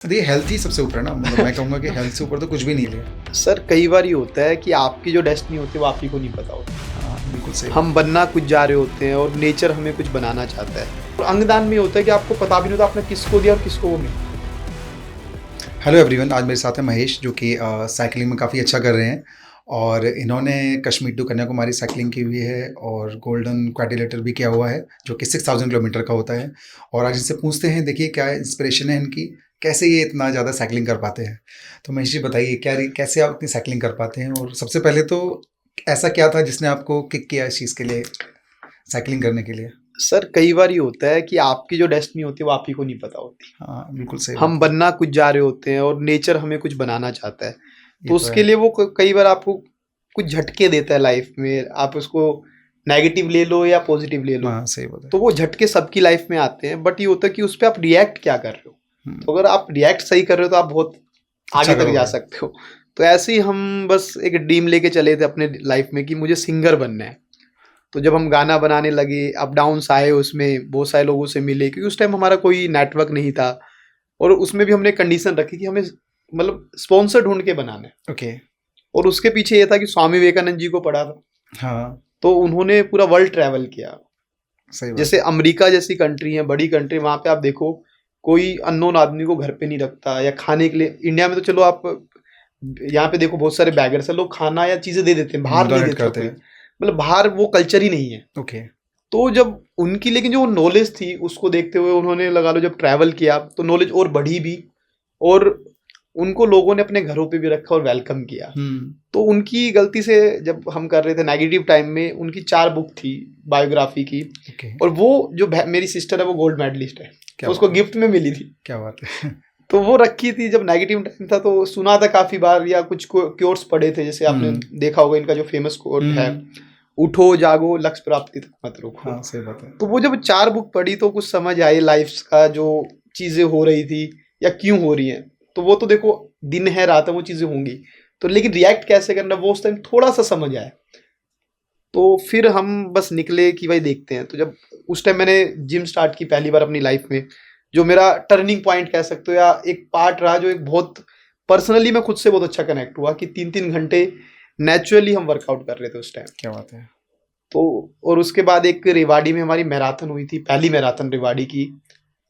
देखिए हेल्थ ही सबसे ऊपर है ना, मतलब मैं कहूँगा कि हेल्थ से ऊपर तो कुछ भी नहीं है। सर कई बार ये होता है कि आपकी जो डेस्टिनी होती है वो आप ही को नहीं पता होती। हाँ, बिल्कुल सही। हम बनना कुछ जा रहे होते हैं और नेचर हमें कुछ बनाना चाहता है। और अंगदान में ये होता है कि आपको पता भी नहीं होता आपने किसको दिया और किसको वो नहीं। हेलो एवरीवन, आज मेरे साथ है महेश जो कि साइकिलिंग में काफ़ी अच्छा कर रहे हैं और इन्होंने कश्मीर टू कन्याकुमारी साइकिलिंग की हुई है और गोल्डन क्वाड्रिलेटर भी किया हुआ है जो कि 6000 किलोमीटर का होता है। और आज इनसे पूछते हैं, देखिए क्या इंस्पिरेशन है इनकी, कैसे ये इतना ज़्यादा साइकिलिंग कर पाते हैं। तो महेश जी बताइए, कैसे आप इतनी साइकिलिंग कर पाते हैं, और सबसे पहले तो ऐसा क्या था जिसने आपको किक किया इस चीज़ के लिए, साइकिलिंग करने के लिए? सर कई बार ये होता है कि आपकी जो डेस्टिनी होती है वो आप ही को नहीं पता होती। हाँ, बिल्कुल सही हम बात है। बनना कुछ जा रहे होते हैं और नेचर हमें कुछ बनाना चाहता है। ये तो तो उसके है। लिए वो कई बार आपको कुछ झटके देता है लाइफ में। आप उसको नेगेटिव ले लो या पॉजिटिव ले लो। हाँ, सही बात है। तो वो झटके सबकी लाइफ में आते हैं, बट ये होता है कि उस पर आप रिएक्ट क्या कर रहे हो। तो अगर आप रिएक्ट सही कर रहे हो तो आप बहुत अच्छा आगे तक जा करोगे। सकते हो। तो ऐसे ही हम बस एक ड्रीम लेके चले थे अपने लाइफ में कि मुझे सिंगर बनना है। तो जब हम गाना बनाने लगे, अप डाउन्स आए, उसमें बहुत सारे लोगों से मिले क्योंकि उस टाइम हमारा कोई नेटवर्क नहीं था। और उसमें भी हमने कंडीशन रखी कि हमें मतलब स्पॉन्सर ढूंढ के बनाना है। ओके। और उसके पीछे ये था कि स्वामी विवेकानंद जी को पढ़ा था। हाँ, तो उन्होंने पूरा वर्ल्ड ट्रैवल किया। सही बात जैसे है। अमेरिका जैसी कंट्री है, बड़ी कंट्री, वहां पे आप देखो कोई अननोन आदमी को घर पे नहीं रखता या खाने के लिए। इंडिया में तो चलो आप यहाँ पे देखो बहुत सारे बैगर्स है, लोग खाना या चीजें दे देते हैं, बाहर नहीं डोनेट देता करते कोई। हैं। मतलब बाहर वो कल्चर ही नहीं है। ओके। तो जब उनकी लेकिन जो नॉलेज थी उसको देखते हुए उन्होंने लगा लो जब ट्रैवल किया तो नॉलेज और बढ़ी भी। और उनको लोगों ने अपने घरों पे भी रखा और वेलकम किया। तो उनकी गलती से जब हम कर रहे थे नेगेटिव टाइम में, उनकी 4 बुक थी बायोग्राफी की। ओके। और वो जो मेरी सिस्टर है वो गोल्ड मेडलिस्ट है, क्या तो उसको बात है। गिफ्ट में मिली थी। क्या बात है। तो वो रखी थी जब नेगेटिव टाइम था, तो सुना था काफी बार, या कुछ क्योर्स पढ़े थे। जैसे आपने देखा होगा इनका जो फेमस कोट है, उठो जागो लक्ष्य प्राप्ति तक मत रुको। हाँ, सही बात है। तो वो जब 4 बुक पढ़ी तो कुछ समझ आई लाइफ का, जो चीजें हो रही थी या क्यों हो रही हैं। तो वो तो देखो दिन है रात है वो चीजें होंगी, तो लेकिन रिएक्ट कैसे करना वो उस टाइम थोड़ा सा समझ आया। तो फिर हम बस निकले कि भाई देखते हैं। तो जब उस टाइम मैंने जिम स्टार्ट की पहली बार अपनी लाइफ में, जो मेरा टर्निंग पॉइंट कह सकते हो या एक पार्ट रहा, जो एक बहुत पर्सनली मैं खुद से बहुत अच्छा कनेक्ट हुआ कि 3-3 घंटे नेचुरली हम वर्कआउट कर रहे थे उस टाइम। क्या बात है। तो और उसके बाद एक रेवाड़ी में हमारी मैराथन हुई थी, पहली मैराथन रेवाड़ी की,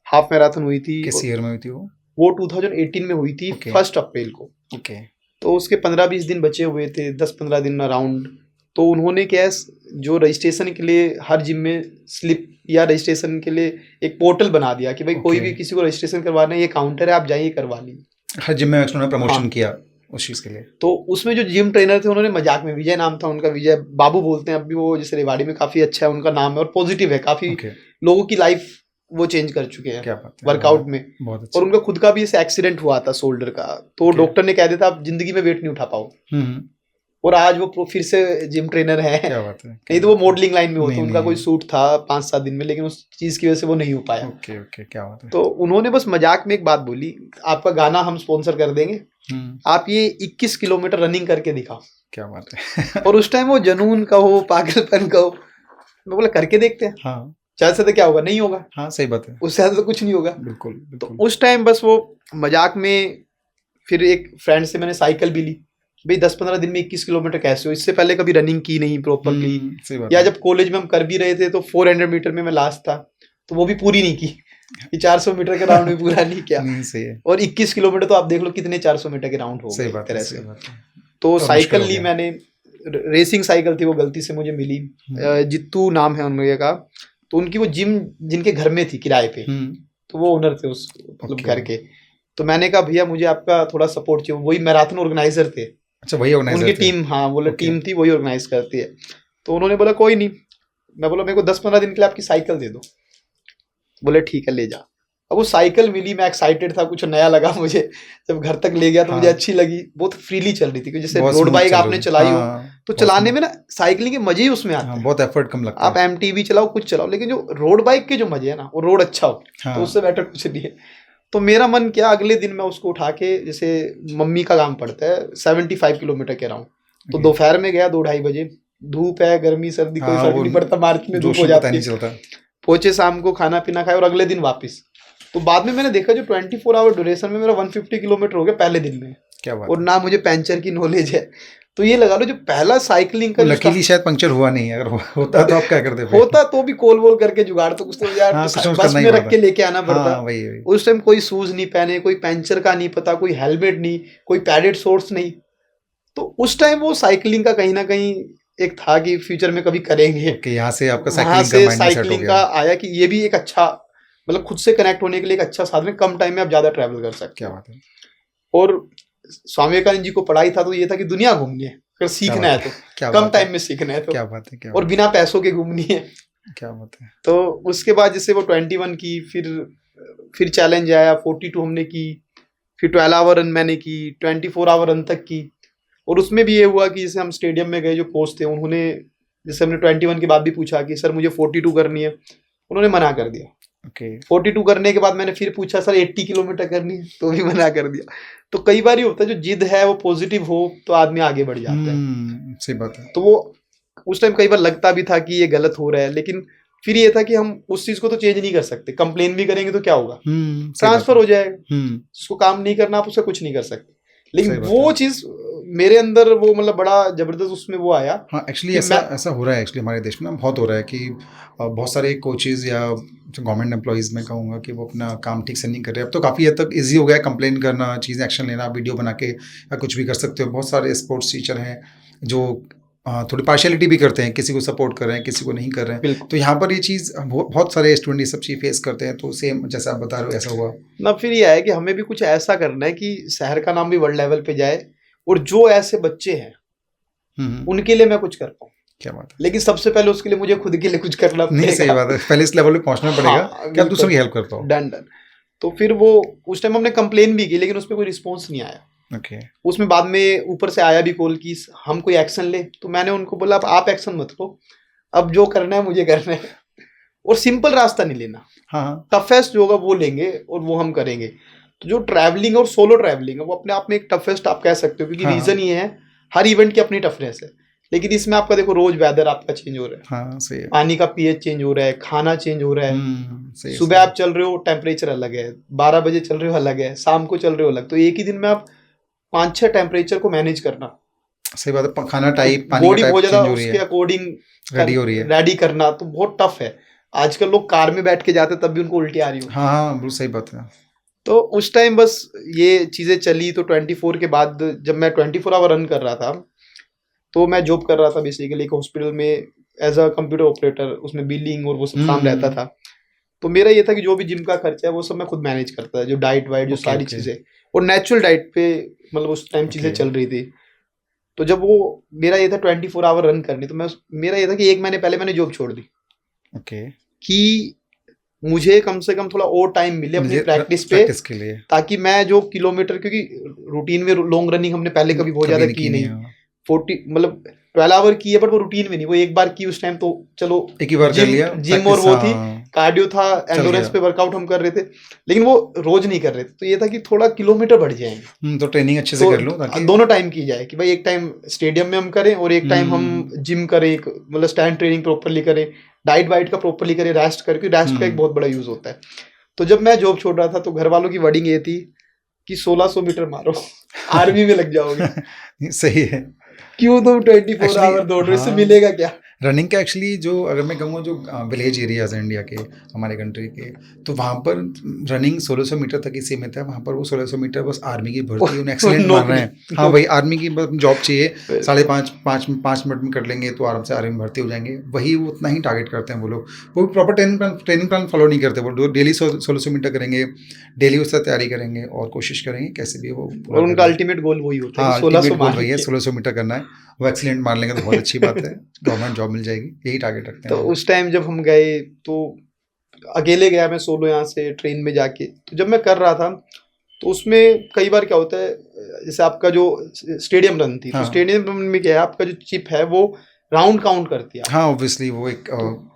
हाफ मैराथन हुई थी। किस ईयर में हुई थी वो? वो 2018 में हुई थी, ओके। 1 अप्रैल को। ओके। तो उसके 15-20 दिन बचे हुए थे, 10-15 दिन अराउंड। तो उन्होंने क्या है, जो रजिस्ट्रेशन के लिए हर जिम में स्लिप या रजिस्ट्रेशन के लिए एक पोर्टल बना दिया कि भाई कोई ओके। भी किसी को रजिस्ट्रेशन करवाना है, ये काउंटर है, आप जाइए करवा लीजिए। हर जिम में उन्होंने प्रमोशन हाँ। किया उस चीज़ के लिए। तो उसमें जो जिम ट्रेनर थे उन्होंने मजाक में, विजय नाम था उनका, विजय बाबू बोलते हैं अब भी वो, जैसे रेवाड़ी में काफी अच्छा है उनका नाम है और पॉजिटिव है काफी। ओके। लोगों की लाइफ वो चेंज कर चुके हैं क्या बात है। वर्कआउट में। बहुत और अच्छा। उनका खुद का भी ऐसे एक्सीडेंट हुआ था शोल्डर का, तो Okay. डॉक्टर ने कह दिया था आप जिंदगी में वेट नहीं उठा पाओ। हम्म। और आज वो फिर से जिम ट्रेनर है। क्या बात है। नहीं तो वो मॉडलिंग लाइन में होता, नहीं, उनका नहीं। कोई सूट था 5-7 दिन में, लेकिन उस चीज की वजह से वो नहीं हो पाया। ओके। ओके। क्या बात है। तो उन्होंने बस मजाक में एक बात बोली, आपका गाना हम स्पॉन्सर कर देंगे, आप ये 21 किलोमीटर रनिंग करके दिखाओ। क्या बात है। और उस टाइम वो जुनून का हो, पागलपन का हो, मैं बोला करके देखते हैं, हाँ। चाहे से तो क्या होगा, नहीं होगा, हाँ, सही बात है। उससे ज्यादा तो कुछ नहीं होगा। बिल्कुल तो बिल्कुल। उस टाइम बस वो मजाक में, फिर एक फ्रेंड से मैंने साइकिल भी ली, भाई 10-15 दिन में 21 किलोमीटर कैसे हो, इससे पहले कभी रनिंग की नहीं प्रॉपरली। सही बात या है। जब कॉलेज में हम कर भी रहे थे तो 400 मीटर में मैं लास्ट था, तो वो भी पूरी नहीं की, कि 400 मीटर के राउंड भी पूरा नहीं किया। नहीं, सही है। और 21 किलोमीटर तो आप देख लो कितने 400 मीटर के राउंड हो सही गए एक बात है। तरह सही से। बात है। तो मुश्किल साइकिल हो ली गया। मैंने, रेसिंग साइकिल थी वो, गलती से मुझे मिली। जित्तू नाम है उनके का। तो उनकी वो जिम जिनके घर में थी किराए पे, तो वो ओनर थे उस मतलब ओके। घर के। तो मैंने कहा भैया मुझे आपका थोड़ा सपोर्ट चाहिए, वही मैराथन ऑर्गेनाइजर थे। अच्छा, वही ऑर्गेनाइजर उनकी थे। टीम, हाँ बोले ओके। टीम थी वही ऑर्गेनाइज करती है। तो उन्होंने बोला कोई नहीं। मैं बोला मेरे को 10-15 दिन के लिए आपकी साइकिल दे दो। बोले ठीक है ले जा। अब वो साइकिल मिली, मैं एक्साइटेड था, कुछ नया लगा मुझे। जब घर तक ले गया तो मुझे हाँ। अच्छी लगी, बहुत फ्रीली चल रही थी, क्योंकि जैसे बहुत रोड स्मूथ बाइक चल आपने रही है। चलाई हो हाँ, तो बहुत चलाने स्मूथ। में ना साइकिलिंग के मजे ही उसमें आते हाँ, हैं। बहुत एफर्ट कम लगता आप है। एमटीबी चलाओ, कुछ चलाओ, लेकिन जो रोड बाइक के जो मजे है ना, वो रोड अच्छा हो तो हाँ। उससे बेटर कुछ नहीं है। तो मेरा मन क्या, अगले दिन मैं उसको उठा के, जैसे मम्मी का काम पड़ता है 75 किलोमीटर के राउंड, तो ओके। दोपहर में गया 2-2:30 बजे। धूप है, गर्मी सर्दी कोई हाँ, फर्क वो नहीं पड़ता, मार्च में धूप जोश हो में पता जाती नहीं है। चलता। पहुंचे शाम को, खाना पीना खाया और अगले दिन वापस। तो बाद में मैंने देखा जो 24 आवर ड्यूरेशन में मेरा 150 किलोमीटर हो गया पहले दिन में, क्या बात और है। ना मुझे पंचर की नॉलेज है। तो ये लगा लो जो पहला साइकिलिंग का जो लकीली शायद पंक्चर हुआ नहीं है, अगर होता तो आप क्या करते फिर? होता तो भी कॉल वोल करके जुगाड़ तो कुछ तो यार हाँ, कुछ ना कुछ बस करना ही में रख पड़ता। के लेके आना पड़ता। हाँ, वही। उस टाइम कोई शूज नहीं पहने, कोई पंचर का नहीं पता, कोई हेलमेट नहीं, कोई पैडेड शॉर्ट्स नहीं। तो उस टाइम वो साइकिलिंग का कहीं ना कहीं एक था कि फ्यूचर में कभी करेंगे। कि यहाँ से आपका वहां साइकिलिंग का से माइंड सेट हो साइकिलिंग का गया। आया कि ये भी एक अच्छा, मतलब खुद से कनेक्ट होने के लिए एक अच्छा साधन है, कम टाइम में आप ज्यादा ट्रैवल कर सकते क्या हो। बात है, और स्वामी विवेकानंद जी को पढ़ाई था तो ये था कि दुनिया घूमनी है, अगर सीखना है तो क्या कम बात है, टाइम में सीखना है तो, क्या बात है, क्या और बात बिना पैसों के घूमनी है। है, क्या बात है। तो उसके बाद जैसे वो 21 की, फिर चैलेंज आया, 42 हमने की, फिर 12 आवर रन मैंने की, 24 आवर रन तक की। और उसमें भी ये हुआ कि जैसे हम स्टेडियम में गए, जो कोच थे उन्होंने, जैसे हमने 21 के बाद भी पूछा कि सर मुझे 42 करनी है, उन्होंने मना कर दिया। ओके। 42 करने के बाद मैंने फिर पूछा सर 80 किलोमीटर करनी है, तो भी मना कर दिया। तो कई बार ये होता है जो जिद है वो पॉजिटिव हो तो आदमी आगे बढ़ जाता है। सही बात है। तो वो उस टाइम कई बार लगता भी था कि ये गलत हो रहा है, लेकिन फिर ये था कि हम उस चीज को तो चेंज नहीं कर सकते, कंप्लेन भी करेंगे तो क्या होगा, सही बात ट्रांसफर है। हो जाएगा। जिसको काम नहीं करना आप उससे कुछ नहीं कर सकते। लेकिन सही बात वो है। चीज मेरे अंदर वो मतलब बड़ा जबरदस्त उसमें वो आया हाँ, एक्चुअली कि ऐसा मैं, ऐसा हो रहा है एक्चुअली हमारे देश में ना, बहुत हो रहा है कि बहुत सारे कोचेज़ या गवर्नमेंट एम्प्लॉइज़ मैं कहूँगा कि वो अपना काम ठीक से नहीं कर रहे। अब तो काफ़ी हद तक ईज़ी हो गया है कंप्लेन करना, चीज़ एक्शन लेना, वीडियो बना के या कुछ भी कर सकते हो। बहुत सारे स्पोर्ट्स टीचर हैं जो थोड़ी पार्शियलिटी भी करते हैं, किसी को सपोर्ट कर रहे हैं, किसी को नहीं कर रहे हैं। बिल्कुल तो यहाँ पर ये चीज़ बहुत सारे स्टूडेंट ये सब चीज़ फेस करते हैं, तो सेम जैसा आप बता रहे हो ऐसा हुआ। ना, फिर ये है कि हमें भी कुछ ऐसा करना है कि शहर का नाम भी वर्ल्ड लेवल पे जाए, और जो ऐसे बच्चे हैं उनके लिए मैं कुछ कर पाऊँ। क्या बात है। लेकिन सबसे पहले उसके लिए मुझे खुद के लिए कुछ करना नहीं, सही पड़ेगा। बात है, पहले इस लेवल पे पहुँचना पड़ेगा हाँ कि आप दूसरों की बिल्कुल, हेल्प कर पाओ। Done done. तो फिर वो उस टाइम हमने कंप्लेन भी की, लेकिन उसमें कोई रिस्पॉन्स नहीं आया। ओके। उसमें बाद में ऊपर से आया भी कॉल कि हम कोई एक्शन ले, तो मैंने उनको बोला अब आप एक्शन मत लो, अब जो करना है मुझे करना है। और सिंपल रास्ता नहीं लेना, हाँ, टफेस्ट जो होगा वो लेंगे और वो हम करेंगे। तो जो ट्रैवलिंग और सोलो ट्रैवलिंग है वो अपने आप में एक टफेस्ट आप कह सकते हो, क्योंकि हाँ, रीजन ये है हर इवेंट की अपनी टफनेस है। लेकिन इसमें आपका देखो रोज वेदर आपका चेंज हो रहा है, हाँ, सही है। पानी का पीएच चेंज हो रहा है, खाना चेंज हो रहा है। सही है, सुबह सही आप चल रहे हो टेम्परेचर अलग है, 12 बजे चल रहे हो अलग है, शाम को चल रहे हो अलग। तो एक ही दिन में आप 5-6 टेम्परेचर को मैनेज करना, है। सही बात है, खाना तो टाइप, पानी का बॉडी टाइप बहुत ज्यादा चेंज हो रही उसके है, अकॉर्डिंग रेडी हो रही है। रेडी करना तो बहुत टफ है। आजकल लोग कार में बैठ के जाते तब भी उनको उल्टी आ रही होती। हाँ, हाँ, बिल्कुल सही बात है। तो उस टाइम बस ये चीजें चली। तो 24 के बाद जब मैं 24 आवर रन कर रहा था, तो मैं जॉब कर रहा था बेसिकली एक हॉस्पिटल में एज अ कंप्यूटर ऑपरेटर, उसमें बिलिंग और वो सब काम रहता था। तो मेरा ये था कि जो भी जिम का खर्चा है वो सब मैं खुद मैनेज करता था, जो डाइट वाइट जो ओके, सारी ओके, चीजें, और नेचुरल डाइट पे मतलब उस टाइम चीजें ओके, चल रही थी। तो जब वो मेरा ये था 24 आवर रन करनी, तो मैं मेरा ये था कि 1 महीने पहले मैंने जॉब छोड़ दी ओके। कि मुझे कम से कम थोड़ा और टाइम मिले अपनी मुझे प्रैक्टिस पे, प्रैक्टिस के लिए ताकि मैं जो किलोमीटर, क्योंकि रूटीन में लॉन्ग रनिंग हमने पहले कभी बहुत कभी ज्यादा नहीं की की नहीं नहीं। है। 40 मतलब 12 आवर की है, बट वो रूटीन में नहीं, वो एक बार की उस टाइम। तो चलो एक ही बार कर जिम लिया जिम और प्रैक्टिस, वो थी, हाँ, कार्डियो था, चल एंडोरेंस गया। पे वर्कआउट हम कर रहे थे, लेकिन वो रोज नहीं कर रहे थे। तो ये था कि थोड़ा किलोमीटर बढ़ जाएंगे, तो ट्रेनिंग अच्छे से तो कर लो ताकि दोनों टाइम की जाए कि भाई एक टाइम स्टेडियम में हम करें और एक टाइम हम जिम करें, मतलब स्टैंड ट्रेनिंग प्रॉपरली करें, डाइट वाइट का प्रॉपरली करें, रेस्ट करके, रेस्ट का एक बहुत बड़ा यूज होता है। तो जब मैं जॉब छोड़ रहा था तो घर वालों की वर्डिंग ये थी कि 1600 मीटर मारो, आर्मी में लग जाओगे। सही है। क्यों तुम 24 एक्चुअली आवर दौड़ रहे हो, इससे हाँ, मिलेगा क्या? रनिंग का एक्चुअली जो अगर मैं कहूँगा जो विलेज एरियाज हैं इंडिया के, हमारे कंट्री के, तो वहाँ पर रनिंग 1600 मीटर तक ही सीमित है। वहाँ पर वो 1600 मीटर बस आर्मी की भर्ती उन्हें एक्सीलेंट मान रहे हैं। हाँ भाई, आर्मी की जॉब चाहिए, 5.5 मिनट में कर लेंगे तो आराम से आर्मी में भर्ती हो जाएंगे, वही उतना ही टारगेट करते हैं वो लोग। वो प्रॉपर ट्रेनिंग प्लान फॉलो नहीं करते, वो डेली 1600 मीटर करेंगे, डेली उससे तैयारी करेंगे और कोशिश करेंगे कैसे भी वो पूरा और कर उनका लें। अल्टीमेट गोल वही होता है हाँ, कि 1600 अल्टीमेट गोल मार वही है, के। 1600 मीटर करना है। वो एक्सीलेंट मार लेंगे तो बहुत अच्छी बात है, गवर्नमेंट जॉब मिल जाएगी, यही टारगेट रखते हैं तो वो लोग। उस टाइम जब हम गए तो अकेले गया मैं सोलो यहाँ से ट्रेन में जाके। तो जब मैं कर रहा था तो उसमें कई बार क्या होता है, जैसे आपका जो स्टेडियम रन थी, तो हाँ, स्टेडियम रन में क्या है, आपका जो चिप है वो राउंड काउंट करती है। हाँ, ऑब्वियसली वो एक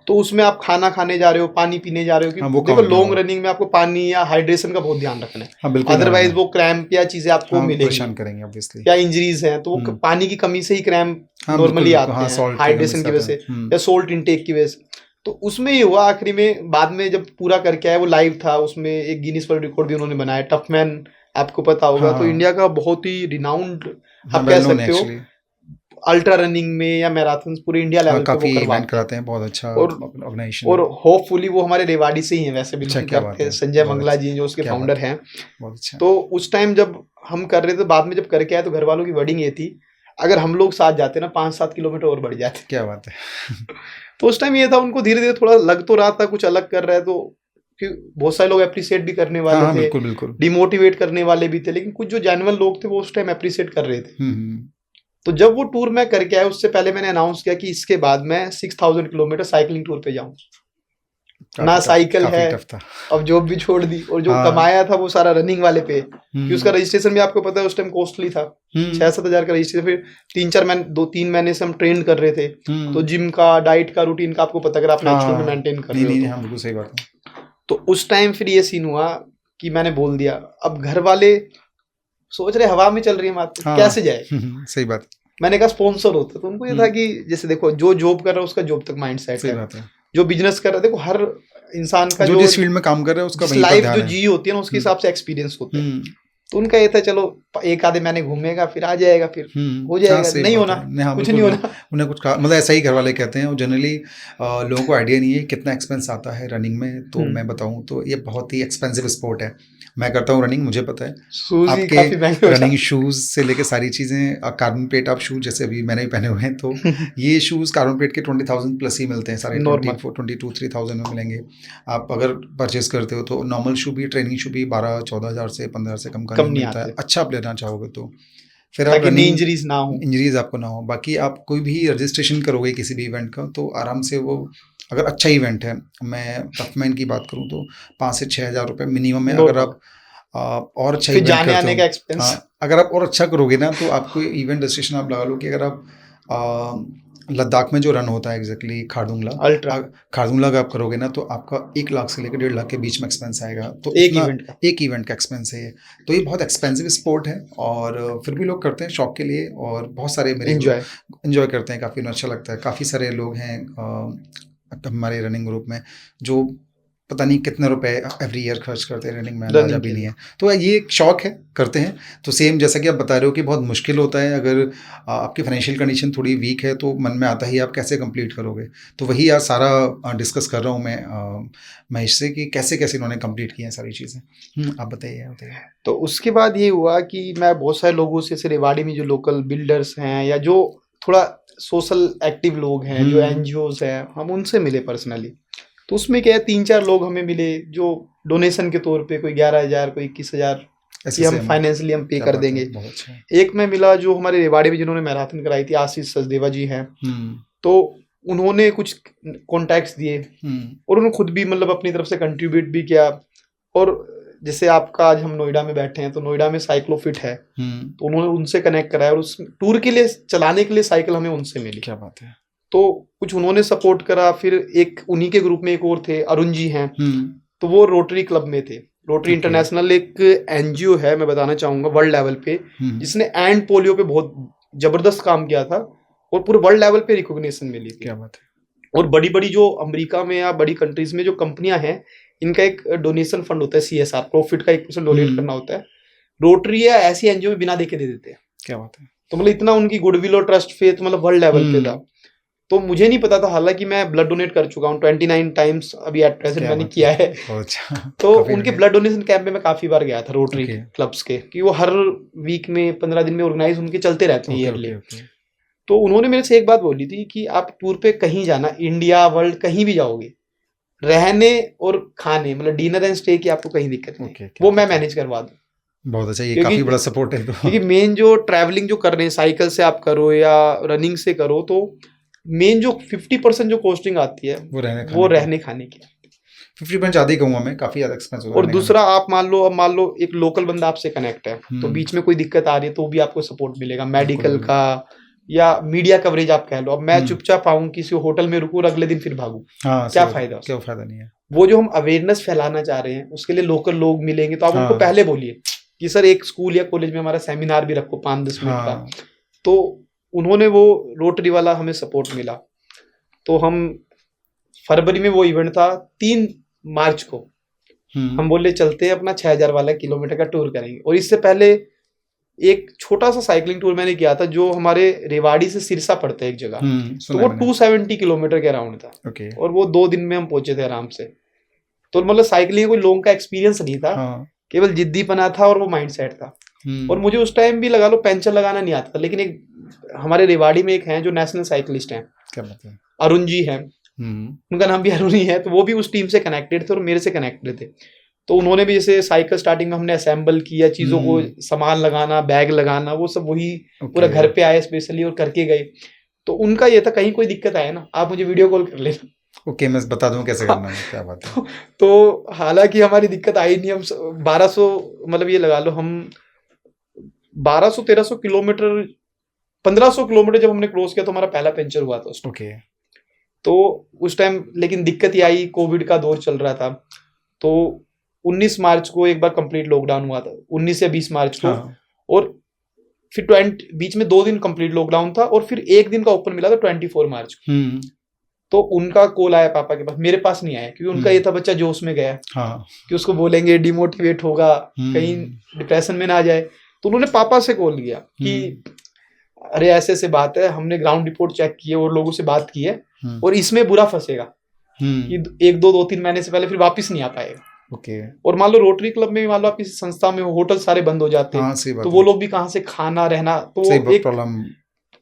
तो उसमें आप खाना खाने जा रहे हो, पानी पीने जा रहे हो, हाँ, क्योंकि वो देखो काउंट लॉन्ग हाँ, रनिंग में आपको पानी या हाइड्रेशन का बहुत ध्यान रखना है, हाँ, बिल्कुल ध्यान अदरवाइज रखना। वो क्रैम्प या चीजें आपको हाँ, मिलेंगी परेशान करेंगे ऑब्वियसली। या इंजरीज हैं, तो वो पानी की कमी से ही क्रैम्प हाँ, बिल्कुल नॉर्मली बिल्कुल, आते हाँ, हैं सॉल्ट की कमी हाइड्रेशन से की वजह आता है। से या सोल्ट इनटेक की वजह से। तो उसमें ही हुआ आखिरी में, बाद में जब पूरा करके आए, वो लाइव था, उसमें एक गिनीज वर्ल्ड रिकॉर्ड भी उन्होंने बनाया, टफमैन आपको पता होगा। तो हाँ इंडिया का बहुत ही रिनाउंड हाँ, आप वेल कह नोन है सकते हो, एक्चुअली। अल्ट्रा रनिंग में या मैराथन पूरे इंडिया हाँ, लेवल पे वो काफ़ी इवेंट करवाते हैं। कराते हैं, बहुत अच्छा और ऑर्गेनाइजेशन और है। होपफुली वो हमारे रेवाड़ी से ही हैं, वैसे अच्छा, बिलोंग क्या करते बात हैं, है, संजय बहुत मंगला अच्छा, जी जो उसके क्या फाउंडर बात है, हैं। बहुत अच्छा। तो उस टाइम जब हम कर रहे थे, बाद में जब करके आए, तो घर वालों की वर्डिंग ये थी, अगर हम लोग साथ जाते ना 5-7 किलोमीटर और बढ़ जाते। क्या बात है। तो उस टाइम ये था, उनको धीरे धीरे थोड़ा लग तो रहा था कुछ अलग कर रहा है, तो कि बहुत सारे लोग अप्रिशिएट भी करने हाँ वाले हाँ, थे, बिल्कुल बिल्कुल। डिमोटिवेट करने वाले भी थे, लेकिन कुछ जो जेन्युइन लोग थे वो उस टाइम अप्रिशिएट कर रहे थे। हम्म। तो जब वो टूर मैं करके आया, उससे पहले मैंने अनाउंस किया कि इसके बाद मैं 6000 किलोमीटर साइकिलिंग टूर पे जाऊँ। ना काफ़ी टफ, साइकिल काफ़ी है, टफ था। अब जॉब भी छोड़ दी, और जो हाँ। कमाया था वो सारा रनिंग वाले पे, कि उसका हम्म रजिस्ट्रेशन भी आपको पता है उस टाइम कॉस्टली था, हम्म 6-7 हजार का रजिस्ट्रेशन। फिर 2-3 महीने से हम ट्रेन कर रहे थे, तो हम्म। जिम का, डाइट का, रूटीन का आपको पता, अगर आप नेचुरल में हाँ, मेंटेन कर नहीं रहे हो नहीं नहीं, तो। हाँ बिल्कुल सही बात है। तो उस टाइम फिर ये सीन हुआ कि मैंने बोल दिया, अब घर वाले सोच रहे हवा में चल रही है बात, हाँ। कैसे जाए। सही बात है, मैंने कहा स्पॉन्सर होता, तो उनको ये था हम्म, कि जैसे देखो, जो जॉब कर रहा है उसका जॉब तक माइंड सेट सही है, बात है। जो बिजनेस कर रहा है, देखो हर इंसान का जो जो जिस फील्ड में काम कर रहा है उसका जिस वहीं पर लाइफ जो ध्यान है। जी होती है ना, उसके हिसाब से एक्सपीरियंस होता है। हम्म तो उनका ये था चलो एक आधे महीने घूमेगा, फिर आ जाएगा, फिर हो हाँ, जाएगा, सही नहीं बात होना, है, नहीं हाँ कुछ बिल्कुल नहीं बिल्कुल। होना। उन्हें कुछ मतलब ऐसा ही घर वाले कहते हैं, और जनरली लोगों को आइडिया नहीं है कितना एक्सपेंस आता है रनिंग में। तो मैं बताऊं तो ये बहुत ही एक्सपेंसिव स्पोर्ट है। मैं करता हूँ रनिंग, मुझे पता है। शूज ही आपके काफी महंगे हो रनिंग जाते शूज़ से लेके सारी चीज़ें, कार्बन प्लेट आप शूज़ जैसे अभी मैंने भी पहने हुए हैं, तो ये शूज़ कार्बन प्लेट के 20,000 प्लस ही मिलते हैं सारे, नॉर्मल। 22-23,000 में मिलेंगे। आप अगर परचेज करते हो तो नॉर्मल शू भी, ट्रेनिंग शू भी 12-14 हज़ार से 15 से कम का कम नहीं नहीं मिलता है, आते, अच्छा आप लेना चाहोगे तो। फिर आप ताकि नी रनिंग, इंजरीज ना हो। इंजरीज आपको ना हो। बाकी आप कोई भी रजिस्ट्रेशन करोगे किसी भी इवेंट का तो आराम से वो, अगर अच्छा इवेंट है, मैं टफमैन की बात करूँ तो 5 से 6 हज़ार रुपये मिनिमम है। अगर नॉर्मल। आप और अच्छा फिर इवेंट जाने करते आने हो, का एक्सपेंस। हाँ, अगर आप और अच्छा करोगे ना तो आपको इवेंट रजिस्ट्रेशन आप लगा लो कि अगर आप लद्दाख में जो रन होता है एग्जैक्टली खारदुंगला, अल्ट्रा खारदुंगला का आप करोगे ना तो आपका 1 लाख से लेकर 1.5 लाख के बीच में एक्सपेंस आएगा। तो एक इतना इवेंट का। एक इवेंट का एक्सपेंस है ये। तो ये बहुत एक्सपेंसिव स्पोर्ट है, और फिर भी लोग करते हैं शौक के लिए। और बहुत सारे मेरे ग्रुप एंजॉय। इन्जॉय करते हैं, काफ़ी उन्हें अच्छा लगता है। काफ़ी सारे लोग हैं हमारे रनिंग ग्रुप में जो पता नहीं कितने रुपए एवरी ईयर खर्च करते हैं रनिंग में, अंदाजा रनिंग भी के नहीं लिए। है। तो ये एक शौक है, करते हैं। तो सेम जैसा कि आप बता रहे हो कि बहुत मुश्किल होता है, अगर आपकी फाइनेंशियल कंडीशन थोड़ी वीक है तो मन में आता ही आप कैसे कंप्लीट करोगे। तो वही आज सारा डिस्कस कर रहा हूँ मैं महेश से कि कैसे कैसे इन्होंने कंप्लीट किए हैं सारी चीज़ें। आप बताइए बताइए। तो उसके बाद ये हुआ कि मैं बहुत सारे लोगों से, जैसे रेवाड़ी में जो लोकल बिल्डर्स हैं, या जो थोड़ा सोशल एक्टिव लोग हैं, जो हम्म, एनजीओज हैं, हम उनसे मिले पर्सनली। तो उसमें क्या है, 3-4 लोग हमें मिले जो डोनेशन के तौर पे, कोई 11,000, कोई 21,000, ऐसे कि से हम हम, फाइनेंशियली हम पे क्या कर बात है, देंगे। बहुत अच्छा है। एक में मिला जो हमारे रेवाड़ी में जिन्होंने मैराथन कराई थी, आशीष सचदेवा जी हैं। हम्म तो उन्होंने कुछ कॉन्टैक्ट्स दिए, हम्म और उन्होंने खुद भी मतलब अपनी तरफ से कंट्रीब्यूट भी किया। और जैसे आपका, आज हम नोएडा में बैठे हैं, तो नोएडा में साइक्लोफिट है, हम्म, तो उन्होंने उनसे कनेक्ट कराया, और उस टूर के लिए, चलाने के लिए साइकिल हमें उनसे मिली। क्या बात है। तो कुछ उन्होंने सपोर्ट करा। फिर एक उन्हीं के ग्रुप में एक और थे, अरुण जी हैं, हम्म, तो वो रोटरी क्लब में थे। रोटरी ओके, इंटरनेशनल एक एनजीओ है, मैं बताना चाहूंगा, वर्ल्ड लेवल पे, हम्म, जिसने एंड पोलियो पे बहुत जबरदस्त काम किया था, और पूरे वर्ल्ड लेवल पे रिकॉग्निशन मिली थी। क्या बात है। और बड़ी बड़ी जो अमेरिका में या बड़ी कंट्रीज में जो कंपनियां हैं, इनका एक डोनेशन फंड होता है, CSR, प्रॉफिट का 1% डोनेट हम्म, करना होता है। रोटरी या ऐसी एनजीओ में बिना देखे दे देते हैं। क्या बात है। तो मतलब इतना उनकी गुडविल और ट्रस्ट फेथ मतलब वर्ल्ड लेवल पे था। हम्म, तो मुझे नहीं पता था, हालांकि मैं ब्लड डोनेट कर चुका हूँ 29 टाइम्स अभी एट प्रेजेंट क्या मैंने बात है, किया है। बहुत अच्छा। तो काफ़ी उनके बढ़िया। ब्लड डोनेशन कैंप में मैं काफी बार गया था, रोटरी ओके क्लब्स के, कि वो हर वीक में 15 दिन में ऑर्गेनाइज उनके चलते रहते हैं ओके ईयरली। Okay okay. तो उन्होंने मेरे से एक बात बोली थी कि आप टूर पे कहीं जाना, इंडिया वर्ल्ड कहीं भी जाओगे, रहने और खाने मतलब डिनर एंड स्टे की आपको कहीं दिक्कत नहीं, ओके, क्या वो मैं बात है। मैनेज करवा दूं। बहुत अच्छा, ये क्योंकि काफ़ी बड़ा सपोर्ट है तो। क्योंकि मेन जो ट्रैवलिंग जो कर रहे हैं, साइकिल से आप करो या रनिंग से करो, तो मेन जो 50% जो कॉस्टिंग आती है, वो रहने वो खाने की, रहने खाने की। 50% ज़्यादा ही कहूँगा मैं, काफ़ी ज़्यादा एक्सपेंस होता है और रहने खाने दूसरा, का। आप मान लो, अब मान लो एक लोकल बंदा आपसे कनेक्ट है, तो बीच में कोई दिक्कत आ रही है तो भी आपको सपोर्ट मिलेगा, बिल्कुल मेडिकल बिल्कुल। का या मीडिया कवरेज आप कह लो। अब मैं हम्म, चुपचाप आऊं किसी होटल में रुकूं और अगले दिन फिर भागूं, हाँ क्या सही बात है, फायदा क्या उसका। फ़ायदा नहीं है। वो जो हम अवेयरनेस फैलाना चाह रहे हैं, उसके लिए लोकल लोग मिलेंगे, तो आप उनको हाँ पहले बोलिए कि सर एक स्कूल या कॉलेज में हमारा सेमिनार भी रखो 5-10 मिनट का। हाँ, तो उन्होंने वो रोटरी वाला हमें सपोर्ट मिला। तो हम फरवरी में वो इवेंट था 3 मार्च को। हम बोले चलते हैं अपना 6000 वाला किलोमीटर का टूर करेंगे। और इससे पहले एक छोटा सा साइकिलिंग टूर मैंने किया था जो हमारे रेवाड़ी से सिरसा पड़ता है एक जगह, तो वो 270 किलोमीटर के अराउंड था। और वो 2 दिन में हम पहुंचे थे आराम से। तो मतलब साइकिलिंग कोई लॉन्ग का एक्सपीरियंस नहीं था, केवल जिद्दीपना था और वो माइंड सेट था। और मुझे उस टाइम भी लगा लो पेंचर लगाना नहीं आता था, लेकिन एक हमारे रेवाड़ी में एक हैं जो नेशनल साइकिलिस्ट हैं, क्या बात है, अरुण जी हैं, उनका नाम भी अरुण ही है। तो वो भी उस टीम से कनेक्टेड थे और मेरे से कनेक्टेड थे। तो उन्होंने भी जैसे साइकिल स्टार्टिंग में हमने असेंबल किया, चीजों को सामान लगाना, बैग लगाना, वो सब वही पूरा घर पे आए स्पेशली और करके गए। तो उनका ये था कहीं कोई दिक्कत आए ना आप मुझे वीडियो कॉल कर लेना। ओके, मैं बता दूं कैसे करना है। क्या बात है। तो हालांकि हमारी दिक्कत आई नहीं। हम 1200 मतलब ये लगा लो हम 1200-1300 किलोमीटर 1500 किलोमीटर जब हमने क्रॉस किया तो हमारा पहला पंचर हुआ था। ओके। तो उस टाइम लेकिन दिक्कत ही आई, कोविड का दौर चल रहा था। तो 19 मार्च को एक बार कंप्लीट लॉकडाउन हुआ था, 19 से 20 मार्च को। और फिर 20 बीच में 2 दिन कंप्लीट लॉकडाउन था और फिर एक दिन का ओपन मिला था 24 मार्च को। तो उनका कॉल आया पापा के पास, मेरे पास नहीं आया क्योंकि उनका ये था बच्चा जोश में गया कि उसको बोलेंगे डिमोटिवेट होगा, कहीं डिप्रेशन में ना आ जाए। तो उन्होंने पापा से कॉल किया कि अरे ऐसे ऐसे बात है, हमने ग्राउंड रिपोर्ट चेक की है और लोगों से बात की है और इसमें बुरा फंसेगा कि 1-2-2-3 महीने से पहले फिर वापस नहीं आ पाएगा। ओके। और मान लो रोटरी क्लब में, मान लो आप किसी संस्था में हो, होटल सारे बंद हो जाते हैं, तो वो लोग भी कहाँ से खाना रहना, तो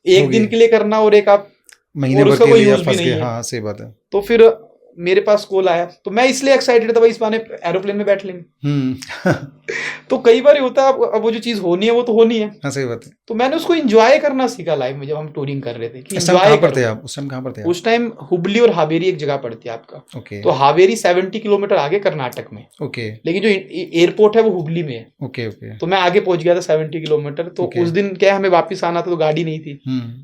एक दिन के लिए करना और एक आप महीने भर के लिए फंस गए। हाँ सही बात है। तो फिर मेरे पास कॉल आया तो मैं इसलिए एक्साइटेड था भाई इस बहाने एरोप्लेन में बैठ लेंगे। तो कई बार होता है अब वो जो चीज होनी है वो तो होनी है। हाँ सही बात है। तो मैंने उसको एंजॉय करना सीखा लाइफ में जब हम टूरिंग कर रहे थे कि उस टाइम कहाँ पर थे आप? उस टाइम हुबली और हावेरी एक जगह पड़ती है आपका। ओके। तो हावेरी 70 किलोमीटर आगे कर्नाटक में। ओके। लेकिन जो एयरपोर्ट है वो हुबली में है। Okay okay. तो मैं आगे पहुंच गया था 70 किलोमीटर। तो उस दिन क्या हमें वापिस आना था तो गाड़ी नहीं थी,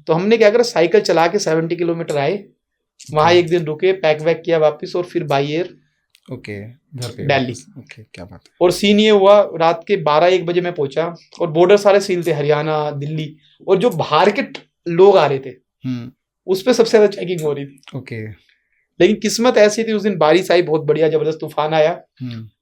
तो हमने क्या करा साइकिल चला के 70 किलोमीटर आए, वहां एक दिन रुके, पैक वैक किया वापस और फिर बाई एयर घर पे दिल्ली। ओके, क्या बात है। और सीन ये हुआ रात के 12-1 बजे मैं पहुंचा और बॉर्डर सारे सील थे, हरियाणा दिल्ली, और जो बाहर के लोग आ रहे थे उस पे सबसे ज्यादा चेकिंग हो रही थी। ओके। लेकिन किस्मत ऐसी थी उस दिन बारिश आई, बहुत बढ़िया जबरदस्त तूफान आया।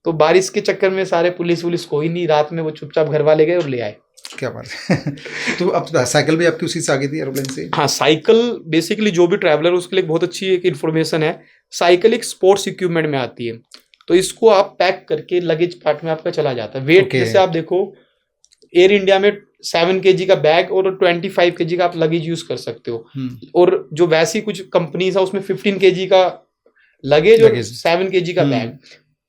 तो बारिश के चक्कर में सारे पुलिस कोई नहीं, रात में वो चुपचाप घर वाले गए और ले आए। क्या बात है। तो अब साइकिल भी आपकी उसी से आ गई थी एरोप्लेन से? हाँ, साइकिल बेसिकली जो भी ट्रैवलर उसके लिए बहुत अच्छी एक इन्फॉर्मेशन है। साइकिल एक स्पोर्ट्स इक्विपमेंट में आती है, तो इसको आप पैक करके लगेज पार्ट में आपका चला जाता है। वेट जैसे आप देखो एयर इंडिया में 7 kg का बैग और 25 kg का आप लगेज यूज कर सकते हो। और जो वैसी कुछ कंपनीज है उसमें 15 kg का लगेज और 7 kg का बैग।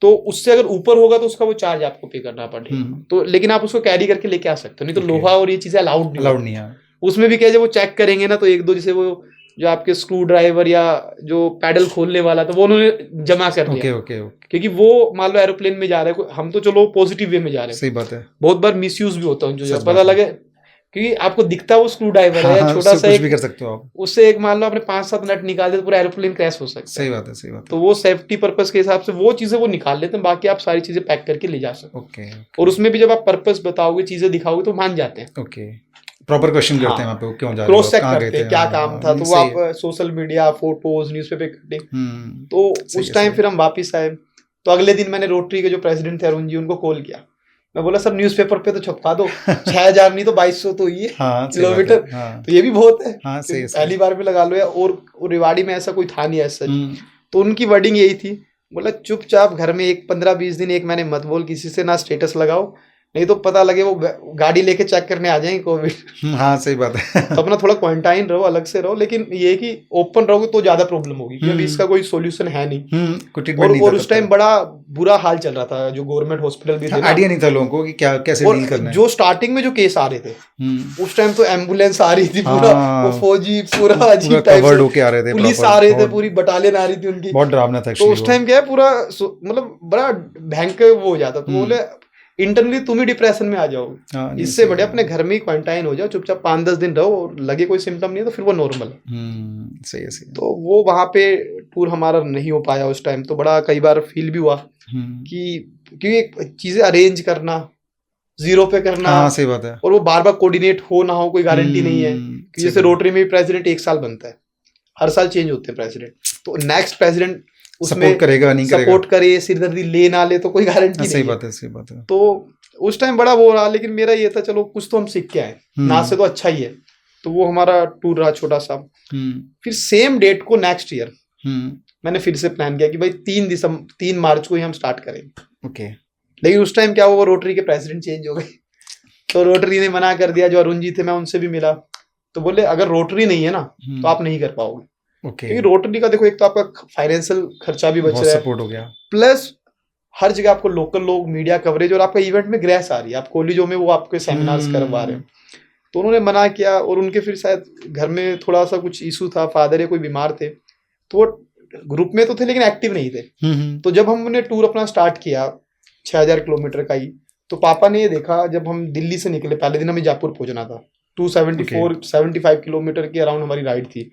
तो उससे अगर ऊपर होगा तो उसका वो चार्ज आपको पे करना पड़ेगा। तो लेकिन आप उसको कैरी करके लेके आ सकते हो, नहीं तो लोहा और ये चीजें अलाउड नहीं है। उसमें भी क्या जब वो चेक करेंगे ना तो 1-2 जैसे वो जो आपके स्क्रू ड्राइवर या जो पैडल खोलने वाला था वो उन्होंने जमा कर दिया। ओके। क्योंकि वो मान लो एरोप्लेन में जा रहे हैं, हम तो चलो पॉजिटिव वे में जा रहे हैं। सही बात है। बहुत बार मिसयूज भी होता है, जो पता लगे क्योंकि आपको दिखता है वो स्क्रू ड्राइवर है या छोटा सा, कुछ भी कर सकते हो आप उससे एक मान लो आपने 5-7 नट निकाल दिया तो पूरा एरोप्लेन क्रैश हो सकता है। सही बात है। तो वो सेफ्टी पर्पस के हिसाब से वो चीजें वो निकाल लेते हैं, बाकी आप सारी चीजें पैक करके ले जा सकते। ओके। और उसमें भी जब आप पर्पस बताओगे, चीजें दिखाओगे तो मान जाते हैं। ओके। प्रॉपर क्वेश्चन करते हैं वहाँ पे, क्यों जा रहे हो, क्रॉस चेक करते हैं क्या काम था। तो वो आप social media, photos, newspaper cutting. तो उस टाइम फिर हम वापिस आए। तो अगले दिन मैंने रोटरी के जो प्रेसिडेंट थे अरुण जी, उनको कॉल किया। मैं बोला सर न्यूज़पेपर पे तो छपवा दो 6000 नहीं तो 2200 तो ये किलोमीटर। तो ये भी बहुत है। पहली बार भी लगा लो यार। और रेवाड़ी में ऐसा कोई था नहीं ऐसा। तो उनकी वर्डिंग यही थी, बोला चुपचाप घर में 15-20 दिन एक महीने मत बोल किसी से, ना स्टेटस लगाओ, नहीं तो पता लगे वो गाड़ी लेके चेक करने आ जाएंगे कोविड। हाँ सही बात है। तो अपना थोड़ा क्वारंटाइन रहो, अलग से रहो, लेकिन ये कि ओपन रहोगे तो ज्यादा प्रॉब्लम होगी क्योंकि अभी इसका कोई सॉल्यूशन है नहीं। और उस टाइम बड़ा बुरा हाल चल रहा था, जो गवर्नमेंट हॉस्पिटल भी थे, आइडिया नहीं था लोगों को कि क्या कैसे डील करना है। जो स्टार्टिंग में जो केस आ रहे थे उस टाइम तो एम्बुलेंस आ रही थी, पूरा वो फौजी पूरा अजीब टाइप से होके आ रहे थे, पुलिस आ रहे थे, पूरी बटालियन आ रही थी उनकी। बहुत डरावना था। तो उस टाइम क्या है पूरा मतलब बड़ा भयंकर वो हो जाता। तो बोले इंटरनली तुम ही डिप्रेशन में आ जाओगे, इससे बढ़िया अपने घर में ही क्वारंटाइन हो जाओ, चुपचाप 5-10 दिन रहो, और लगे कोई सिम्टम नहीं है तो फिर वो नॉर्मल है। सही है। तो वो वहां पे टूर हमारा नहीं हो पाया उस टाइम। तो बड़ा कई बार फील भी हुआ कि चीजें अरेंज करना, जीरो पे करना। हाँ सही बात है। और वो बार बार कोऑर्डिनेट हो ना हो कोई गारंटी नहीं है कि जैसे रोटरी में प्रेसिडेंट 1 साल बनता है। हर साल चेंज होते हैं प्रेसिडेंट, तो नेक्स्ट प्रेसिडेंट उसमें सपोर्ट करेगा नहीं करेगा, सपोर्ट करे, सिरदर्दी ले ना ले, तो कोई गारंटी सही नहीं है। बात है, सही बात है। तो उस टाइम बड़ा वो रहा, लेकिन मेरा ये था चलो कुछ तो हम सीख के आए, ना से तो अच्छा ही है। तो वो हमारा टूर रहा छोटा सा। फिर सेम डेट को नेक्स्ट ईयर मैंने फिर से प्लान किया कि भाई 3 मार्च को ही हम स्टार्ट करेंगे। ओके। लेकिन उस टाइम क्या हुआ, वो रोटरी के प्रेसिडेंट चेंज हो गए, तो रोटरी ने मना कर दिया। जो अरुण जी थे, मैं उनसे भी मिला, तो बोले अगर रोटरी नहीं है ना तो आप नहीं कर पाओगे। क्योंकि रोटरी का देखो, एक तो आपका फाइनेंशियल खर्चा भी बच रहा है, सपोर्ट हो गया, प्लस हर जगह आपको लोकल लोग, मीडिया कवरेज, और आपका इवेंट में ग्रेस आ रही है, आप कॉलेजों में वो आपके सेमिनार्स करवा रहे हैं। तो उन्होंने मना किया, और उनके फिर शायद घर में थोड़ा सा कुछ इशू था, फादर या कोई बीमार थे, तो वो ग्रुप में तो थे लेकिन एक्टिव नहीं थे। तो जब हमने टूर अपना स्टार्ट किया 6000 किलोमीटर का ही, तो पापा ने ये देखा, जब हम दिल्ली से निकले, पहले दिन हमें जयपुर पहुंचना था, 274-75 किलोमीटर की अराउंड हमारी राइड थी।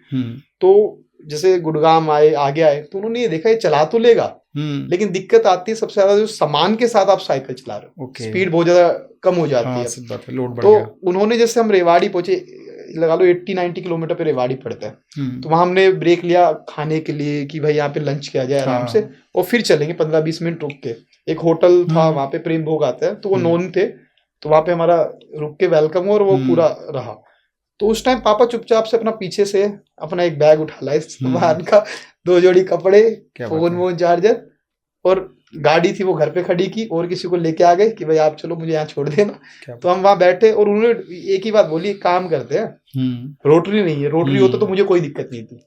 तो जैसे गुड़गांव आए, आगे आए, तो उन्होंने ये देखा ये चला तो लेगा, लेकिन दिक्कत आती है सबसे ज्यादा जो सामान के साथ आप साइकिल चला रहे हो, स्पीड बहुत ज्यादा कम हो जाती है, लोड बढ़ गया। तो उन्होंने, जैसे हम रेवाड़ी पहुंचे, लगा लो 80-90 किलोमीटर पे रेवाड़ी पड़ता है, तो वहां हमने ब्रेक लिया खाने के लिए कि भाई यहाँ पे लंच किया जाए आराम से, और फिर चलेंगे 15-20 मिनट रुक के। एक होटल था वहां पे, प्रेम भोग आता है, तो वो नॉन थे, तो वहां पे हमारा रुक के वेलकम, और वो पूरा रहा। तो उस टाइम पापा चुपचाप से अपना पीछे से अपना एक बैग उठा लाए सामान का, 2 जोड़ी कपड़े, फोन चार्जर, और गाड़ी थी वो घर पे खड़ी की, और किसी को लेके आ गए कि भाई आप चलो, मुझे यहाँ छोड़ देना। तो हम वहां बैठे, और उन्होंने एक ही बात बोली, काम करते हैं, रोटरी नहीं है, रोटरी होता तो मुझे कोई दिक्कत नहीं थी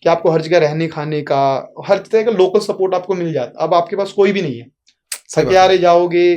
कि आपको हर जगह रहने खाने का, हर तरह का लोकल सपोर्ट आपको मिल जाता। अब आपके पास कोई भी नहीं है, सत्यारे जाओगे,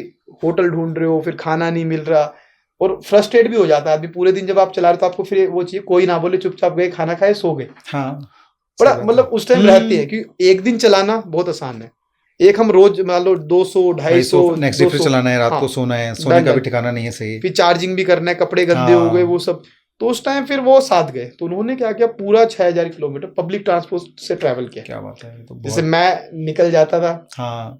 होटल ढूंढ रहे हो, फिर खाना नहीं मिल रहा, और फ्रस्ट्रेट भी हो जाता है आदमी पूरे दिन। जब आप चला रहे तो आपको फिर वो चाहिए, कोई ना बोले, चुपचाप गए, खाना खाए, सो गए। बड़ा मतलब उस टाइम रहती है कि एक दिन चलाना बहुत आसान है, एक हम रोज मान लो 200-250 नेक्स्ट डे फिर चलाना है, रात को सोना है, सोने का भी ठिकाना नहीं है सही, फिर चार्जिंग भी करना है, कपड़े गंदे हो गए, वो सब। तो उस टाइम फिर वो साथ गए, तो उन्होंने क्या किया, पूरा 6000 किलोमीटर पब्लिक ट्रांसपोर्ट से ट्रैवल किया। क्या बात है, तो जैसे मैं निकल जाता था,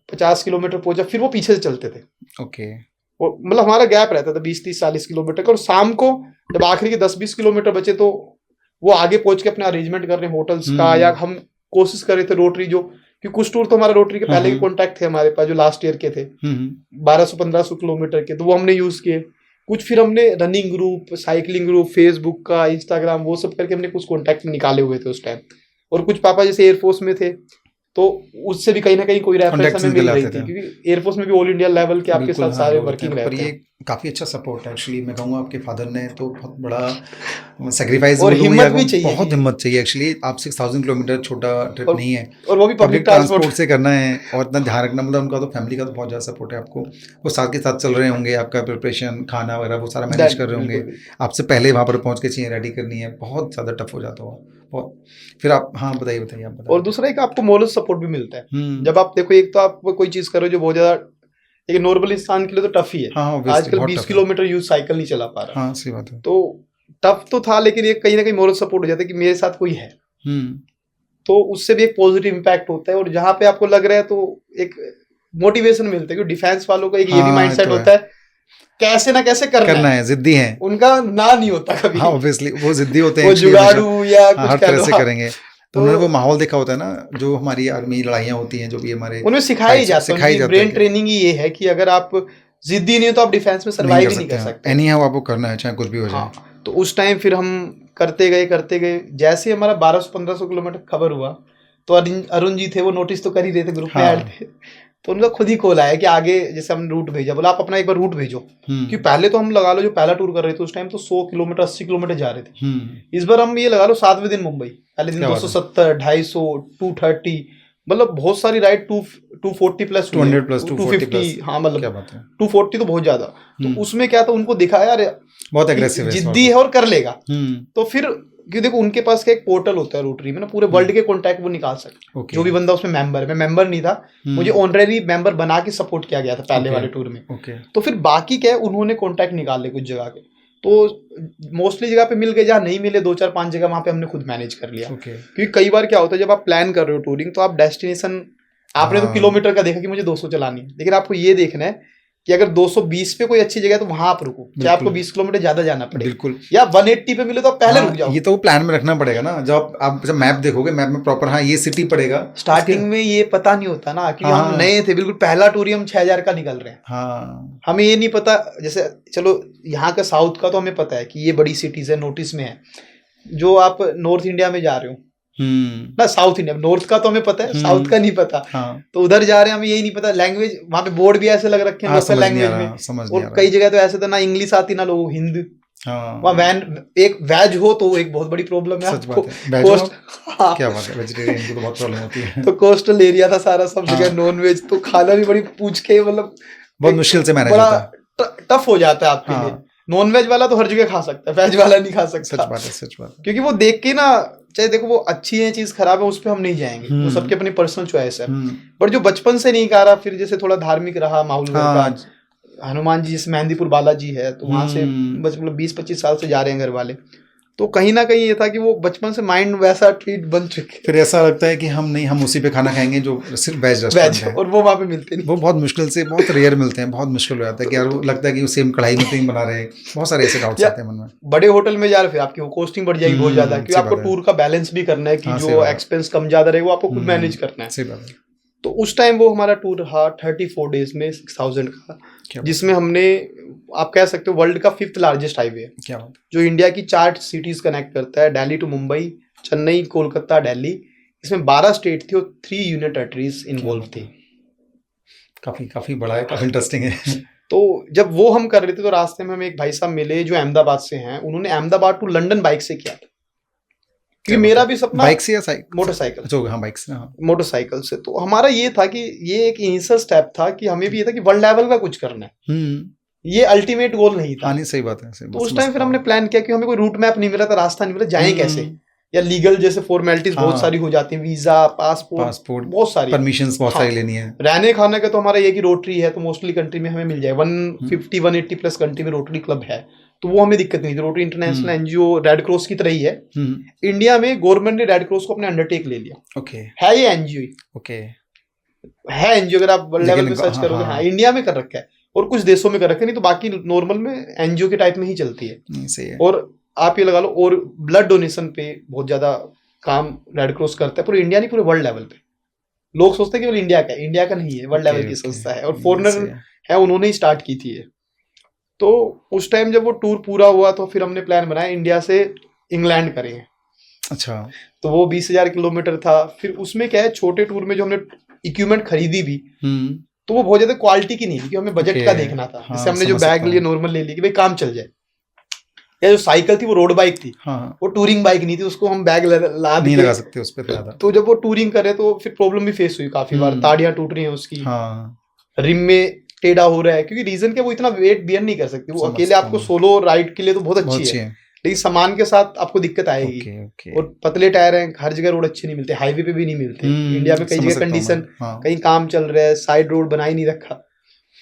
50 किलोमीटर पहुंचा, फिर वो पीछे से चलते थे। ओके। मतलब हमारा गैप रहता था 20-30-40 किलोमीटर का, और शाम को जब आखिरी के 10-20 किलोमीटर बचे, तो वो आगे पहुंच के अपना अरेंजमेंट कर रहे हैं होटल्स का, या हम कोशिश कर रहे थे रोटरी जो, कि कुछ टूर तो हमारे रोटरी के पहले के कॉन्टैक्ट थे हमारे पास, जो लास्ट ईयर के थे 1200-1500 किलोमीटर के, तो वो हमने यूज किए। कुछ फिर हमने running group, cycling group, Facebook का, इंस्टाग्राम, वो सब करके हमने कुछ कॉन्टैक्ट निकाले हुए थे उस टाइम। और कुछ पापा जैसे एयरफोर्स में थे, तो उससे भी कहीं ना कहीं कोई रेफरेंस हमें मिल रही थी, क्योंकि एयरफोर्स में भी ऑल इंडिया लेवल के आपके साथ सारे वर्किंग रहते हैं। ये काफी अच्छा सपोर्ट है एक्चुअली, मैं कहूँगा आपके फादर ने तो बहुत बड़ा सेक्रीफाइस, और हिम्मत भी चाहिए, बहुत हिम्मत चाहिए एक्चुअली। आप 6000 किलोमीटर छोटा ट्रिप नहीं है, और वो भी पब्लिक ट्रांसपोर्ट से करना है, और इतना ध्यान रखना, मतलब उनका तो फैमिली का तो बहुत ज़्यादा सपोर्ट है आपको। वो साथ के साथ चल रहे होंगे, आपका प्रिपरेशन, खाना वगैरह वो सारा मैनेज कर रहे होंगे, आपसे पहले वहाँ पर पहुँच के चीज़ें रेडी करनी है, बहुत ज़्यादा टफ हो जाता हो। फिर आप, हाँ बताइए आप बताइए। और दूसरा एक आपको मोरल सपोर्ट भी मिलता है जब आप देखो, एक तो आप कोई चीज करो जो बहुत ज्यादा एक नॉर्मल इंसान के लिए तो टफ ही है। आजकल 20 किलोमीटर यूज साइकिल नहीं चला पा रहा। हाँ, सही बात है। तो टफ तो था, लेकिन ये कहीं ना कहीं मोरल सपोर्ट हो जाता है कि मेरे साथ कोई है, तो उससे भी एक पॉजिटिव इम्पैक्ट होता है। और जहाँ पे आपको लग रहा है तो एक मोटिवेशन मिलता है, क्योंकि डिफेंस वालों का एक ये भी माइंडसेट होता है, कैसे ना कैसे करना है, जिद्दी है, उनका ना नहीं होता कभी। हाँ, ऑब्वियसली वो जिद्दी होते हैं, वो जुगाड़ू या कुछ हर तरह से करेंगे। तो उन्होंने वो माहौल देखा होता है ना, जो हमारी आर्मी लड़ाइयाँ होती हैं, जो भी हमारे उन्हें सिखाई जाती है। ब्रेन ट्रेनिंग ही ये है कि अगर आप जिद्दी नहीं हो तो आप डिफेंस में सर्वाइव ही नहीं कर सकते। एनी हाउ आपको करना है, चाहे कुछ भी हो जाए। तो उस टाइम फिर हम करते गए। जैसे ही हमारा 1200-1500 किलोमीटर खबर हुआ, तो अरुण जी थे, वो नोटिस तो कर ही रहे थे, ग्रुप में ऐड थे, तो उनका खुद ही कॉल आया कि आगे जैसे हम रूट भेजा, बोला आप अपना एक बार रूट भेजो, कि पहले तो हम लगा लो जो पहला टूर कर रहे थे उस टाइम तो 100 किलोमीटर 80 किलोमीटर जा रहे थे। इस बार हम ये लगा लो 7वें दिन मुंबई, पहले दिन 270, 250, 230, मतलब बहुत सारी राइड, 240 प्लस 200 प्लस 250, हाँ मतलब 240 तो बहुत ज्यादा। तो उसमें क्या था, उनको दिखा यार बहुत एग्रेसिव है, जिद्दी है और कर लेगा। तो फिर क्योंकि देखो उनके पास का एक पोर्टल होता है रोटरी में ना, पूरे वर्ल्ड के कॉन्टैक्ट वो निकाल सकते, जो भी बंदा उसमें मेंबर है। मैं मेंबर नहीं था, मुझे ऑनरेरी मेंबर बना के सपोर्ट किया गया था पहले वाले टूर में। तो फिर बाकी क्या है, उन्होंने कॉन्टैक्ट निकाल ले कुछ जगह के, तो मोस्टली जगह पे मिल गए, जहाँ नहीं मिले 2-4-5 जगह वहां पे हमने खुद मैनेज कर लिया। क्योंकि कई बार क्या होता है, जब आप प्लान कर रहे हो टूरिंग, तो आप डेस्टिनेशन, आपने तो किलोमीटर का देखा कि मुझे 200 चलानी है, लेकिन आपको ये देखना है कि अगर 220 पे कोई अच्छी जगह है तो वहां आप रुको, चाहे आपको 20 किलोमीटर ज्यादा जाना पड़े, बिल्कुल, या 180 पे मिले तो आप पहले रुक जाओ। ये तो प्लान में रखना पड़ेगा ना, जब मैप देखोगे, मैप में प्रॉपर हाँ ये सिटी पड़ेगा। स्टार्टिंग में ये पता नहीं होता ना, क्योंकि हम नए थे बिल्कुल, पहला टूर ही हम 6000 का निकल रहे हैं। हाँ, हमें ये नहीं पता, जैसे चलो यहाँ का साउथ का तो हमें पता है कि ये बड़ी सिटीज है, नोटिस में है। जो आप नॉर्थ इंडिया में जा रहे हो ना, साउथ इंडिया, नॉर्थ का तो हमें पता है, साउथ का नहीं पता। हाँ, तो उधर जा रहे हैं, हमें यही नहीं पता, लैंग्वेज वहां पे बोर्ड भी ऐसे लग रखे हैं लोकल लैंग्वेज में, और कई जगह तो ऐसे था ना इंग्लिश आती ना लोगों हिंदी। वहाँ एक वेज हो तो एक बहुत बड़ी प्रॉब्लम है आपको। क्या बात है, वेजिटेरियन को तो बहुत प्रॉब्लम होती है। तो कोस्टल एरिया था सारा, सब जगह नॉन वेज, तो खाना भी बड़ी पूछ के, मतलब बहुत मुश्किल से मैनेज होता है, टफ हो जाता है आपके लिए। नॉन वेज वाला तो हर जगह खा सकता है, वेज वाला नहीं खा सकता। सच बात है, सच बात है। क्योंकि वो देख के ना, चाहे देखो वो अच्छी है चीज खराब है, उस पर हम नहीं जाएंगे, वो सबकी अपनी पर्सनल चॉइस है। बट जो बचपन से नहीं खा रहा, फिर जैसे थोड़ा धार्मिक रहा माहौल का, हनुमान जी जैसे मेहंदीपुर बालाजी है, तो वहां से मतलब 20-25 साल से जा रहे हैं घर वाले, तो कहीं ना कहीं ये था कि वो बचपन से माइंड वैसा ट्रीट बन चुके। फिर ऐसा लगता है कि हम उसी पे खाना खाएंगे जो सिर्फ वेज रेस्टोरेंट है, और वो वहाँ पे मिलते नहीं, वो बहुत मुश्किल से, बहुत रेयर मिलते हैं, बहुत मुश्किल हो जाता है कि यार वो लगता है कि वो सेम कढ़ाई में तो ही बना रहे हैं। बहुत सारे ऐसे डाउट्स आते हैं मन में। बड़े होटल में जा रहे फिर आपकी वो कॉस्टिंग बढ़ जाएगी बहुत ज्यादा, क्योंकि आपको टूर का बैलेंस भी करना है कि जो एक्सपेंस कम ज्यादा रहेगा वो आपको खुद मैनेज करना है। सही बात है। तो उस टाइम वो हमारा टूर रहा 34 डेज में 6000 का, जिसमें हमने, आप कह सकते हो वर्ल्ड का 5th लार्जेस्ट हाईवे है, क्या जो इंडिया की 4 सिटीज कनेक्ट करता है, दिल्ली टू मुंबई, चेन्नई, कोलकाता, दिल्ली। इसमें 12 स्टेट थी और 3 यूनियन टेरिटरीज इन्वॉल्व थी। काफी बड़ा है, काफी इंटरेस्टिंग है। तो जब वो हम कर रहे थे तो रास्ते में हमें एक भाई साहब मिले जो अहमदाबाद से हैं, उन्होंने अहमदाबाद टू लंदन बाइक से किया था, क्योंकि मेरा भी सपना बाइक से या मोटरसाइकिल, हाँ बाइक से, हाँ मोटरसाइकिल से। तो हमारा ये था कि ये एक इनिशियल स्टेप था कि हमें भी ये था कि वर्ल्ड लेवल का कुछ करना है, ये अल्टीमेट गोल नहीं था। नहीं, सही बात है, सही बात। तो उस टाइम फिर हमने प्लान किया कि हमें कोई रूट मैप नहीं मिला था, रास्ता नहीं मिला, जाएं कैसे, या लीगल जैसे फॉर्मेलिटीज बहुत सारी हो जाती हैं, वीजा, पासपोर्ट बहुत सारी, परमिशंस बहुत सारी लेनी है। रहने खाने का तो हमारा ये कि रोटरी है, तो मोस्टली कंट्री में हमें मिल जाए, 150-180 प्लस कंट्री में रोटरी क्लब है, तो वो हमें दिक्कत नहीं थी। Rotary international NGO red cross की तरह ही है। इंडिया में गवर्नमेंट ने रेड क्रॉस को अपने अंडरटेक ले लिया, है ये एनजीओ, है एनजीओ, अगर आप वर्ल्ड लेवल पे सर्च करोगे, हाँ इंडिया में कर रखा है, और कुछ देशों में कर रखे, नहीं तो बाकी नॉर्मल में एनजीओ के टाइप में ही चलती है। सही है। और आप ये लगा लो, और ब्लड डोनेशन पे बहुत ज्यादा काम रेड क्रॉस करता है, पूरे इंडिया नहीं, पूरे वर्ल्ड लेवल पे। लोग सोचते हैं केवल इंडिया का नहीं है, वर्ल्ड लेवल की संस्था है, और फॉरेनर है, उन्होंने ही स्टार्ट की थी ये। तो उस टाइम जब वो टूर पूरा हुआ तो फिर हमने प्लान बनाया इंडिया से इंग्लैंड करेंगे। अच्छा। तो वो 20,000 किलोमीटर था। फिर उसमें क्या है, छोटे टूर में जो हमने इक्विपमेंट खरीदी भी, तो वो बहुत ज्यादा क्वालिटी की नहीं थी, क्योंकि हमें बजट का देखना था। जैसे हमने जो बैग लिए नॉर्मल ले ली कि भाई काम चल जाए, या जो साइकिल थी वो रोड बाइक थी, वो टूरिंग बाइक नहीं थी, उसको हम बैग नहीं लगा सकते उस पे ज्यादा। तो जब वो टूरिंग करे तो फिर प्रॉब्लम भी फेस हुई काफी बार, ताड़ियां टूट रही हैं उसकी, रिम में टेढ़ा हो रहा है, क्योंकि रीजन क्या, वो इतना वेट बियर नहीं कर सकती, वो अकेले आपको सोलो राइड के लिए तो बहुत अच्छी है, लेकिन सामान के साथ आपको दिक्कत आएगी। और पतले टायर हैं, हर जगह रोड अच्छे नहीं मिलते, हाईवे पे भी नहीं मिलते। इंडिया में कई जगह कंडीशन, कहीं काम चल रहा है, साइड रोड बना ही नहीं रखा,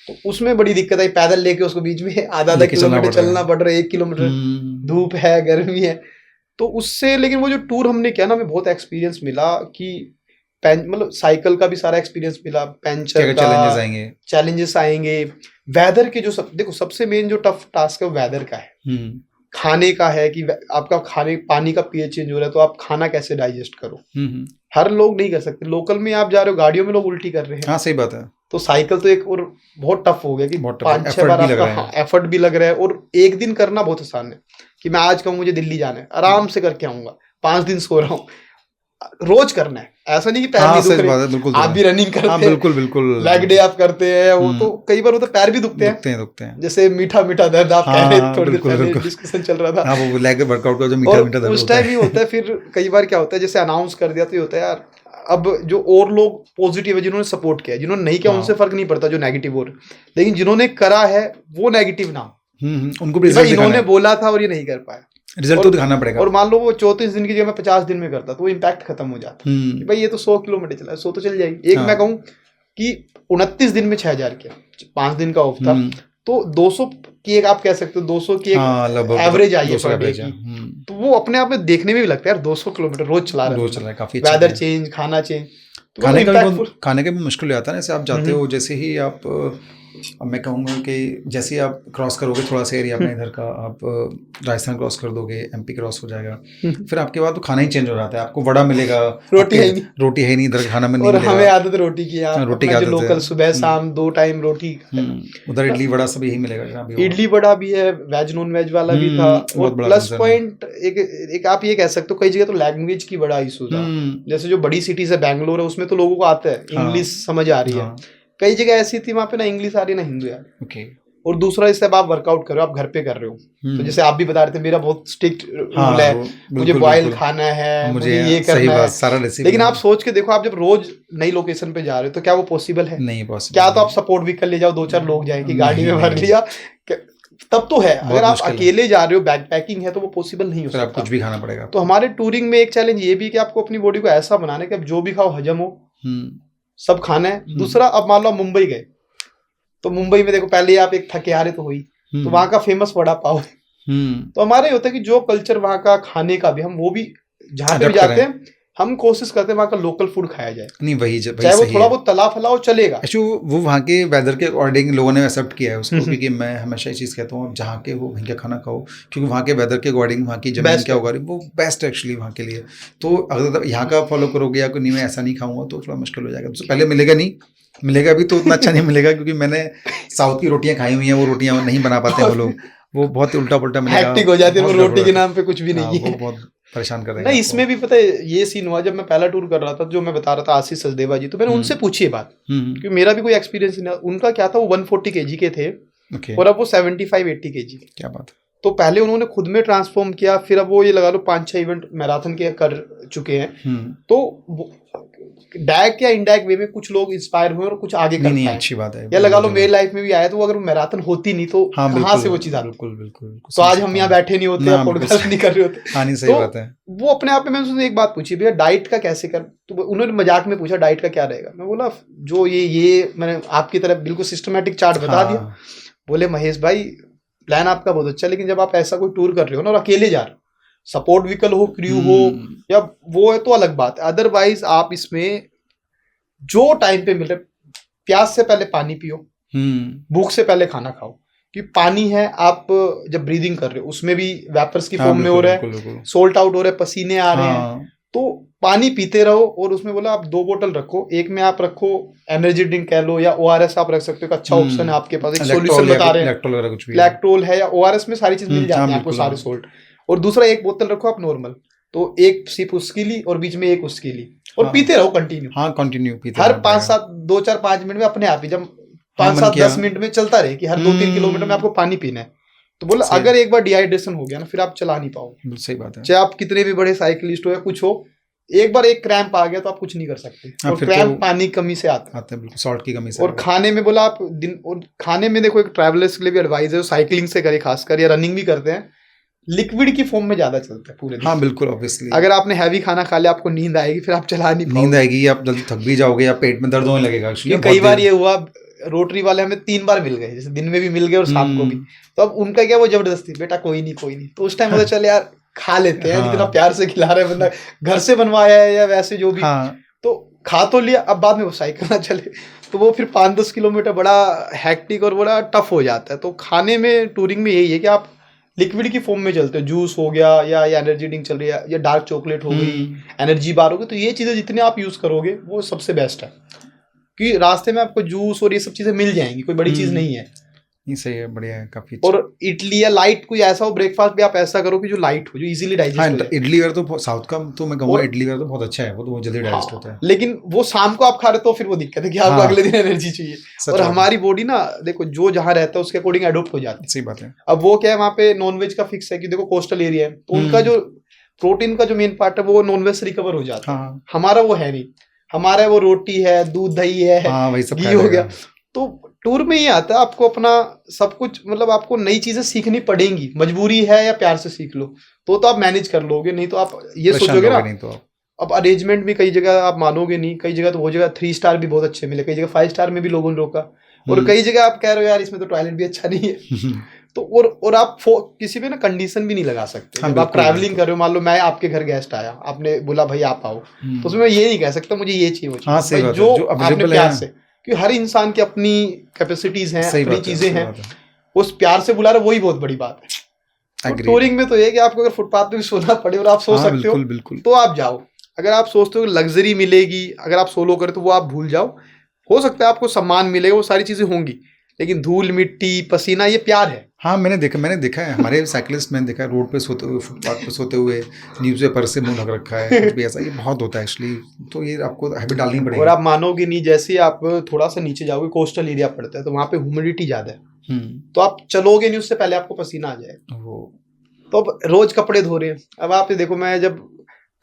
तो उसमें बड़ी दिक्कत आई। पैदल लेके उसको बीच में आधा किलोमीटर चलना पड़ रहा है, 1 किलोमीटर, धूप है, गर्मी है। तो उससे, लेकिन वो जो टूर हमने किया ना, हमें बहुत एक्सपीरियंस मिला कि मतलब साइकिल का भी सारा एक्सपीरियंस मिला, पंचर का चैलेंजेस आएंगे, वेदर के जो देखो सबसे मेन जो टफ टास्क है वो वेदर का है, खाने का है कि आपका पानी का पीएच चेंज हो रहा है, तो आप खाना कैसे डाइजेस्ट करो। हर लोग नहीं कर सकते। लोकल में आप जा रहे हो, गाड़ियों में लोग उल्टी कर रहे हैं, हाँ सही बात है। तो साइकिल तो एक और बहुत टफ हो गया कि 5-6 बार आपका एफर्ट भी लग रहा है, और एक दिन करना बहुत आसान है कि मैं आज कहूँ मुझे दिल्ली जाना है, आराम से करके आऊंगा, 5 दिन सो रहा हूँ, रोज करना है, ऐसा नहीं कि पैर नहीं दुख रहे। आप भी रनिंग करते हैं, बिल्कुल लेग डे आप करते हैं, वो तो कई बार वो तो पैर भी दुखते हैं। जैसे मीठा दर्द आप कह रहे, थोड़ी देर पहले डिस्कशन चल रहा था, वो लेग वर्कआउट का जो मीठा दर्द उस टाइम ही होता है। फिर कई बार क्या होता है, जैसे अनाउंस कर दिया तो ये होता है यार, अब जो और लोग पॉजिटिव है, जिन्होंने सपोर्ट किया, जिन्होंने नहीं किया उनसे फर्क नहीं पड़ता जो नेगेटिव हो रहा, लेकिन जिन्होंने करा है वो नेगेटिव ना, उनको इन्होंने बोला था और ये नहीं कर पाया, रिजल्ट तो दिखाना पड़ेगा। और मान लो वो 34 दिन की जगह मैं 50 दिन में करता, तो वो इम्पैक्ट खत्म हो जाता कि भाई ये तो 100 किलोमीटर चला, 100 तो चल जाएगी। एक मैं कहूँ कि 29 दिन में 6000 किया, 5 दिन का ऑफ था, तो 200 की एक आप कह सकते हो, 200 की एक एवरेज आई है पर डे की, तो वो अपने आप में देखने में भी लगता है यार 200 किलोमीटर रोज चला रहा है, काफी वेदर चेंज, खाना चेंज, खाने का भी मुश्किल हो जाता है ना। जैसे आप जाते हो, जैसे ही आप अब मैं कहूँगा कि जैसे ही आप क्रॉस करोगे थोड़ा सा एरिया अपना इधर का, आप राजस्थान क्रॉस कर दोगे, एमपी क्रॉस हो जाएगा, फिर आपके बाद तो खाना ही चेंज हो जाता है। आपको वड़ा मिलेगा, रोटी है ही नहीं, रोटी है ही नहीं इधर, खाना में नहीं और हमें मिलेगा। आदत रोटी की है, आप रोटी की अपना जो आदत है। लोकल सुबह शाम 2 टाइम रोटी उधर इडली वड़ा सब यही मिलेगा जहाँ भी होगा। इडली बड़ा भी है, वेज नॉन वेज वाला भी था। बहुत और बड़ा प्लस concern है। पॉइंट एक आप ये कह सकते हो, कई जगह तो लैंग्वेज की बड़ा इशू था। जैसे जो बड़ी सिटीज है, बैंगलोर है, उसमें तो लोगों को आता है, इंग्लिश समझ आ रही है। कई जगह ऐसी थी वहां पे ना इंग्लिश आ रही ना हिंदी आ रही। ओके। और दूसरा, इससे अब आप वर्कआउट कर रहे हो, आप घर पे कर रहे हो, तो जैसे आप भी बता रहे थे, मेरा बहुत स्ट्रिक्ट रूल है, मुझे बॉयल खाना है, मुझे ये करना है, सारा रेसिपी। लेकिन आप सोच के देखो, आप जब रोज नई लोकेशन पे जा रहे हो तो क्या वो पॉसिबल है? नहीं पॉसिबल। क्या तो आप सपोर्ट भी कर ले जाओ, 2-4 लोग जाएंगे गाड़ी में भर लिया, तब तो है। अगर आप अकेले जा रहे हो, बैक पैकिंग है, तो वो पॉसिबल नहीं हो सकता, कुछ भी खाना पड़ेगा। तो हमारे टूरिंग में एक चैलेंज ये भी कि आपको अपनी बॉडी को ऐसा बनाना है कि आप जो भी खाओ हजम हो, सब खाना है। दूसरा, अब मान लो मुंबई गए, तो मुंबई में देखो, पहले आप एक थके आ रहे तो हुई, तो वहां का फेमस वड़ा पाव है। तो हमारा ये होता है कि जो कल्चर वहां का खाने का भी, हम वो भी जहाँ पे भी जाते हैं, हम कोशिश करते हैं वहाँ का लोकल फूड खाया जाए। नहीं वही चाहे वो थोड़ा बहुत तला फला हो, चलेगा। वो वहाँ के वेदर के अकॉर्डिंग लोगों ने एक्सेप्ट किया है उसको, क्योंकि मैं हमेशा ये चीज़ कहता हूँ, आप जहाँ के हो वहीं का खाना खाओ, क्योंकि वहाँ के वेदर के अकॉर्डिंग वहाँ की जमीन क्या होगा वो बेस्ट है एक्चुअली वहाँ के लिए। तो अगर यहाँ का फॉलो करोगे या कोई नहीं मैं ऐसा नहीं खाऊंगा तो थोड़ा मुश्किल हो जाएगा। तो पहले मिलेगा नहीं, मिलेगा भी तो उतना अच्छा नहीं मिलेगा, क्योंकि मैंने साउथ की रोटियाँ खाई हुई हैं, वो रोटियाँ नहीं बना पाते वो लोग, वो बहुत उल्टा पुल्टा मिलेगा, हैक्टिक हो जाती है, वो रोटी के नाम पे कुछ भी नहीं है, वो बहुत परेशान कर रहे हैं। नहीं, इसमें भी पता है ये सीन हुआ, जब मैं पहला टूर कर रहा था, जो मैं बता रहा था आशीष सचदेवा जी, तो मैंने उनसे पूछी है बात, क्योंकि मेरा भी कोई एक्सपीरियंस नहीं। उनका क्या था, वो 140 kg के थे और अब वो 75-80 kg। क्या बात। तो पहले उन्होंने खुद में ट्रांसफॉर्म किया, फिर अब वो ये लगा लो 5-6 इवेंट मैराथन के कर चुके हैं। तो डायरेक्ट या इनडायरेक्ट वे में कुछ लोग इंस्पायर हुए और कुछ आगे कर पाए। अच्छी बात है। या लगा लो मेरी लाइफ में भी आया, तो अगर मैराथन होती नहीं तो कहाँ से वो चीज आती। बिल्कुल। तो आज हम यहाँ बैठे नहीं होते, पॉडकास्ट नहीं कर रहे होते। सही बात है। वो अपने आप में, मैंने उनसे एक बात पूछी, भैया डाइट का कैसे कर, तो उन्होंने मजाक में पूछा डाइट का क्या रहेगा। मैं बोला जो ये मैंने आपकी तरफ बिल्कुल सिस्टमेटिक चार्ट बता दिया। बोले महेश भाई प्लान आपका बहुत अच्छा, लेकिन जब आप ऐसा कोई टूर कर रहे हो ना और अकेले जा रहे हो, सपोर्ट व्हीकल हो, क्रू हो या वो है तो अलग बात है, अदरवाइज आप इसमें जो टाइम पे मिल रहे, प्यास से पहले पानी पियो, भूख से पहले खाना खाओ, कि पानी है, आप जब ब्रीदिंग कर रहे हो उसमें भी वेपर्स की फॉर्म में हो रहा है, सोल्ट आउट हो रहा है, पसीने आ रहे हैं, तो पानी पीते रहो। और उसमें बोला आप 2 बोतल रखो, एक में आप रखो एनर्जी ड्रिंक कह लो या ORS आप रख सकते हो, अच्छा ऑप्शन है आपके पास, एक सॉल्यूशन बता रहे हैं, लैक्टोल है या ORS में सारी चीज मिल जाती है आपको, सारे सोल्ट। और दूसरा, एक बोतल रखो आप नॉर्मल, तो एक सिप उसकी ली और बीच में एक उसकी ली, और पीते रहो कंटिन्यू। पीते हर 5-7 2-4-5 मिनट में अपने आप ही, जब 5-7-10 मिनट में चलता रहे कि हर 2-3 किलोमीटर में आपको पानी पीना है। तो बोला अगर एक बार डिहाइड्रेशन हो गया ना, फिर आप चला नहीं पाओगे। सही बात है। चाहे आप कितने भी बड़े साइकिलिस्ट हो या कुछ हो, एक बार एक क्रैम्प आ गया तो आप कुछ नहीं कर सकते। और क्रैम्प पानी कमी से आता है, सॉल्ट की कमी से। और खाने में बोला आप और खाने में देखो, एक ट्रैवलर्स के लिए भी एडवाइस है, साइकिलिंग से करे खासकर या रनिंग भी करते हैं, लिक्विड की फॉर्म में ज्यादा चलता है पूरे दिन। बिल्कुल ऑब्वियसली। अगर आपने हैवी खाना खा लिया, आपको नींद आएगी, फिर आप चला नहीं पाओगे, नींद आएगी, आप जल्दी थक भी जाओगे या पेट में दर्द होने लगेगा। कई बार ये हुआ, रोटरी वाले हमें 3 बार मिल गए, जैसे दिन में भी मिल गए और शाम को भी, तो अब उनका क्या, वो जबरदस्ती, बेटा कोई नहीं, तो उस टाइम पता चल यार खा लेते हैं, इतना प्यार से खिला रहा है बंदा, घर से बनवाया है या वैसे जो भी, तो खा तो लिया। अब बाद में वो साइकिल ना चले तो वो फिर 5-10 किलोमीटर बड़ा हैक्टिक और बड़ा टफ हो जाता है। तो खाने में टूरिंग में यही है कि आप लिक्विड की फॉर्म में चलते हो, जूस हो गया या एनर्जी ड्रिंक चल रही है या डार्क चॉकलेट हो गई, एनर्जी बार हो गई, तो ये चीज़ें जितने आप यूज़ करोगे वो सबसे बेस्ट है, कि रास्ते में आपको जूस और ये सब चीज़ें मिल जाएंगी, कोई बड़ी चीज़ नहीं है। सही है, बढ़िया है, काफी। और इडली या लाइट कोई ऐसा हो, ब्रेकफास्ट भी आप ऐसा करो कि जो लाइट हो, जो इजीली डाइजेस्ट हो जाए। इडली वगैरह तो साउथ का, तो मैं कहूँगा इडली वगैरह तो बहुत अच्छा है, वो तो बहुत जल्दी डाइजेस्ट होता है। लेकिन वो शाम को आप खा रहे तो फिर वो दिक्कत है कि आपको अगले दिन एनर्जी चाहिए, और हमारी बॉडी ना देखो जो जहाँ रहता है उसके अकॉर्डिंग एडोप्ट हो जाती है। सही बात है। अब वो क्या है, वहाँ पे नॉनवेज का फिक्स है कि देखो कोस्टल एरिया है, तो उनका जो प्रोटीन का जो मेन पार्ट है वो नॉनवेज से रिकवर हो जाता है, हमारा वो है नहीं, हमारा वो रोटी है, दूध दही है, घी हो गया। तो टूर में ये आता है, आपको अपना सब कुछ, मतलब आपको नई चीजें सीखनी पड़ेंगी, मजबूरी है या प्यार से सीख लो तो आप मैनेज कर लोगे, नहीं तो आप ये सोचोगे ना, तो अब अरेंजमेंट भी कई जगह आप मानोगे नहीं, कई जगह तो वो जगह 3 स्टार भी बहुत अच्छे मिले, कई जगह 5 स्टार में भी लोगों ने रोका, और कई जगह आप कह रहे हो यार इसमें तो टॉयलेट भी अच्छा नहीं है। तो और आप किसी पे ना कंडीशन भी नहीं लगा सकते। जब आप ट्रैवलिंग कर रहे हो, मान लो मैं आपके घर गेस्ट आया, आपने बोला भाई आप आओ, तो उसमें मैं ये नहीं कह सकता मुझे ये चाहिए वो चाहिए, जो आपने प्यार से, क्योंकि हर इंसान की अपनी कैपेसिटीज हैं, सही अपनी बात है, चीजें सही हैं, बात है। उस प्यार से बुला रहा है, वही बहुत बड़ी बात है। तो एग्रीड। टूरिंग में तो ये है कि आपको अगर फुटपाथ पे भी सोना पड़े और आप सो हाँ, सकते हो बिल्कुल, बिल्कुल। तो आप जाओ। अगर आप सोचते हो लग्जरी मिलेगी, अगर आप सोलो करें तो वो आप भूल जाओ। हो सकता है आपको सम्मान मिलेगा, वो सारी चीजें होंगी, लेकिन धूल मिट्टी पसीना ये प्यार है। हाँ, मैंने देखा है हमारे साइकिलिस्ट, मैंने देखा है रोड पे सोते हुए, फुटपाथ पे सोते हुए, न्यूज़पेपर से मुँह ढक रखा है, कुछ भी ऐसा, ये बहुत होता है एक्चुअली। तो ये आपको हैबिट डालनी और पड़ेगी। आप मानोगे नहीं, जैसे ही आप थोड़ा सा नीचे जाओगे, कोस्टल एरिया पड़ता है तो वहां पे ह्यूमिडिटी ज्यादा है, तो आप चलोगे नहीं उससे पहले आपको पसीना आ जाएगा। वो तो अब रोज कपड़े धो रहे हैं, अब आप ये देखो, मैं जब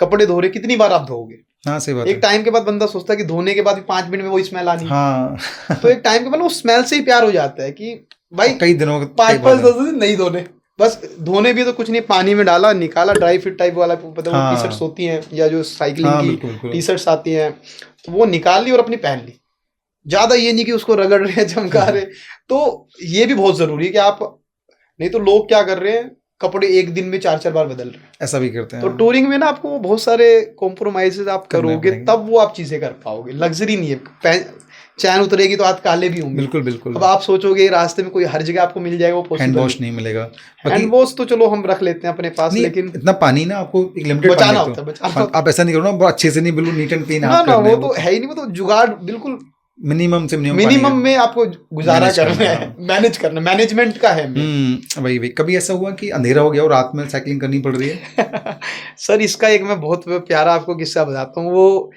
कपड़े धो रहे कितनी बार आप धोओगे? हाँ, सही बात एक है। टाइम के बाद बंदा सोचता है कि धोने के बाद भी 5 मिनट में वही स्मेल आनी है। हाँ। तो एक टाइम के बाद वो स्मेल से ही प्यार हो जाता है कि भाई और कई दिनों कई 5 बाद 10 दिन नहीं धोने, बस धोने भी तो कुछ नहीं, पानी में डाला निकाला, ड्राई फिट टाइप वाला, पता वो टी शर्ट्स हाँ, होती हैं या जो साइकिलिंग हाँ, की बिल्कुल, बिल्कुल। टी शर्ट्स आती हैं, तो वो निकाल ली और अपनी पहन ली। ज्यादा ये नहीं कि उसको रगड़ रहे हैं, चमका रहे। तो ये भी बहुत जरूरी है कि आप, नहीं तो लोग क्या कर रहे हैं, कपड़े एक दिन में 4 4 बार बदल रहे हैं। ऐसा भी करते हैं। तो टूरिंग में ना आपको बहुत सारे कॉम्प्रोमाइजेज आप करने करोगे, पड़ेंगे। तब वो आप चीजें कर पाओगे। लग्जरी नहीं है, चैन उतरेगी तो हाथ काले भी होंगे। बिल्कुल, बिल्कुल। अब आप सोचोगे रास्ते में कोई हर जगह आपको मिल जाएगा, वो हैंड पॉसिबल वॉश नहीं मिलेगा। बाकी हैंड वॉश तो चलो हम रख लेते हैं अपने पास, नहीं, लेकिन इतना पानी ना आपको एक लिमिटेड पानी बचाना रखते होता है, हो। बचाना होता आप ऐसा नहीं करो ना, बहुत अच्छे से नहीं, बिल्कुल नीट एंड क्लीन है ना। हाथ ना करने वो हैं, तो है ही नहीं, वो तो जुगाड़ बिल्कुल मिनिमम से मिनिमम मिनिमम में आपको गुजारा मैनेज करना करना, है, मैनेज करना, मैनेजमेंट का है main। वही वही। कभी ऐसा हुआ कि अंधेरा हो गया और रात में साइकिलिंग करनी पड़ रही है? सर इसका एक मैं बहुत प्यारा आपको किस्सा बताता हूँ, वो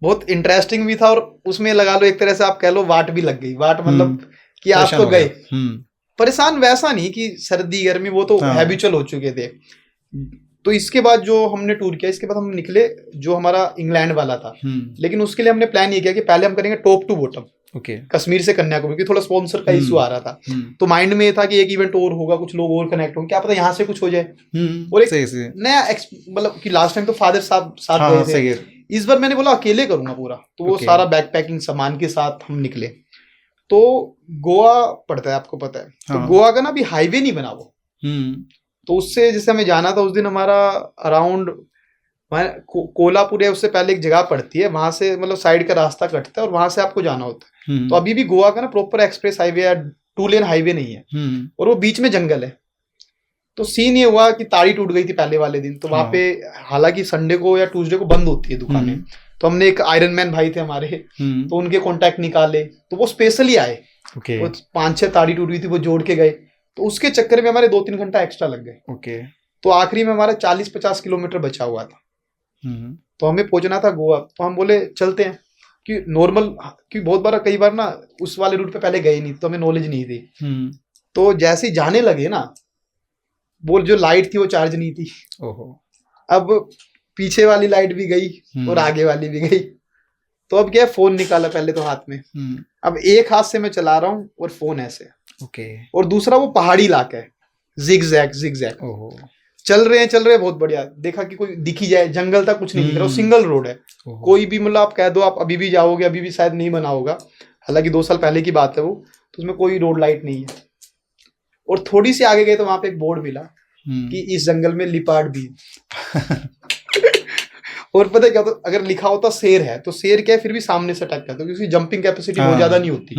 बहुत इंटरेस्टिंग भी था, और उसमें लगा लो एक तरह से आप कह लो वाट भी लग गई। वाट मतलब कि आप परेशान तो हो गया। गए, परेशान वैसा नहीं कि सर्दी गर्मी, वो तो हाँ। हैबिचुअल हो चुके थे। तो इसके बाद जो हमने टूर किया, इसके बाद हम निकले, जो हमारा इंग्लैंड वाला था, लेकिन उसके लिए हमने प्लान ये किया कि पहले हम करेंगे top to bottom, okay. Kashmir से कन्याकुमारी, क्योंकि थोड़ा स्पॉन्सर का इशू आ रहा था। तो माइंड में ये था कि एक इवेंट और होगा, कुछ लोग और कनेक्ट होंगे, क्या पता यहाँ से कुछ हो जाए। और एक सही सही। नया मतलब कि लास्ट टाइम तो फादर साहब साथ हाँ, गए थे, सही है। इस बार मैंने बोला अकेले करूंगा पूरा। तो वो ओके। सारा बैक पैकिंग सामान के साथ हम निकले। तो गोवा पड़ता है, आपको पता है। तो हाँ। गोवा का ना अभी हाईवे नहीं बना वो, तो उससे जैसे हमें जाना था उस दिन, हमारा अराउंड कोल्हापुर है, उससे पहले एक जगह पड़ती है, वहां से मतलब साइड का रास्ता कटता है और वहां से आपको जाना होता है। तो अभी भी गोवा का ना प्रॉपर एक्सप्रेस हाईवे या 2 लेन हाईवे नहीं है, और वो बीच में जंगल है। तो सीन ये हुआ कि ताड़ी टूट गई थी पहले वाले दिन, तो वहां पे हालांकि संडे को या ट्यूसडे को बंद होती है दुकानें, तो हमने एक आयरन मैन भाई थे हमारे, तो उनके कॉन्टैक्ट निकाले, तो वो स्पेशली आए। वो 5-6 ताड़ी टूट गई थी, वो जोड़ के गए, तो उसके चक्कर में हमारे 2-3 घंटा एक्स्ट्रा लग गए। तो आखिरी में हमारा 40-50 किलोमीटर बचा हुआ था, तो हमें पहुंचना था गोवा। तो हम बोले चलते हैं, कि नॉर्मल, कि बहुत बार कई बार ना उस वाले रूट पे पहले गए नहीं, तो हमें नॉलेज नहीं थी। तो जैसे ही जाने लगे ना, वो जो लाइट थी वो चार्ज नहीं थी। ओहो। अब पीछे वाली लाइट भी गई और आगे वाली भी गई। तो अब क्या, फोन निकाला पहले तो हाथ में। अब एक हाथ से मैं चला रहा हूँ और फोन ऐसे, ओके, और दूसरा वो पहाड़ी इलाका है, जिगजैग। ओहो। चल रहे हैं बहुत बढ़िया, देखा कि कोई दिखी जाए, जंगल था, कुछ नहीं दिख रहा, सिंगल रोड है, कोई भी मतलब आप कह दो आप अभी भी जाओगे, अभी भी शायद नहीं बना होगा, हालांकि 2 साल पहले की बात है वो, तो उसमें कोई रोड लाइट नहीं है। और थोड़ी सी आगे गए तो वहां पे एक बोर्ड मिला कि इस जंगल में लिपार्ड भी और पता है क्या, तो अगर लिखा होता शेर है, तो शेर क्या है फिर भी सामने से अटैक करता है, क्योंकि जंपिंग कैपेसिटी बहुत ज्यादा नहीं होती।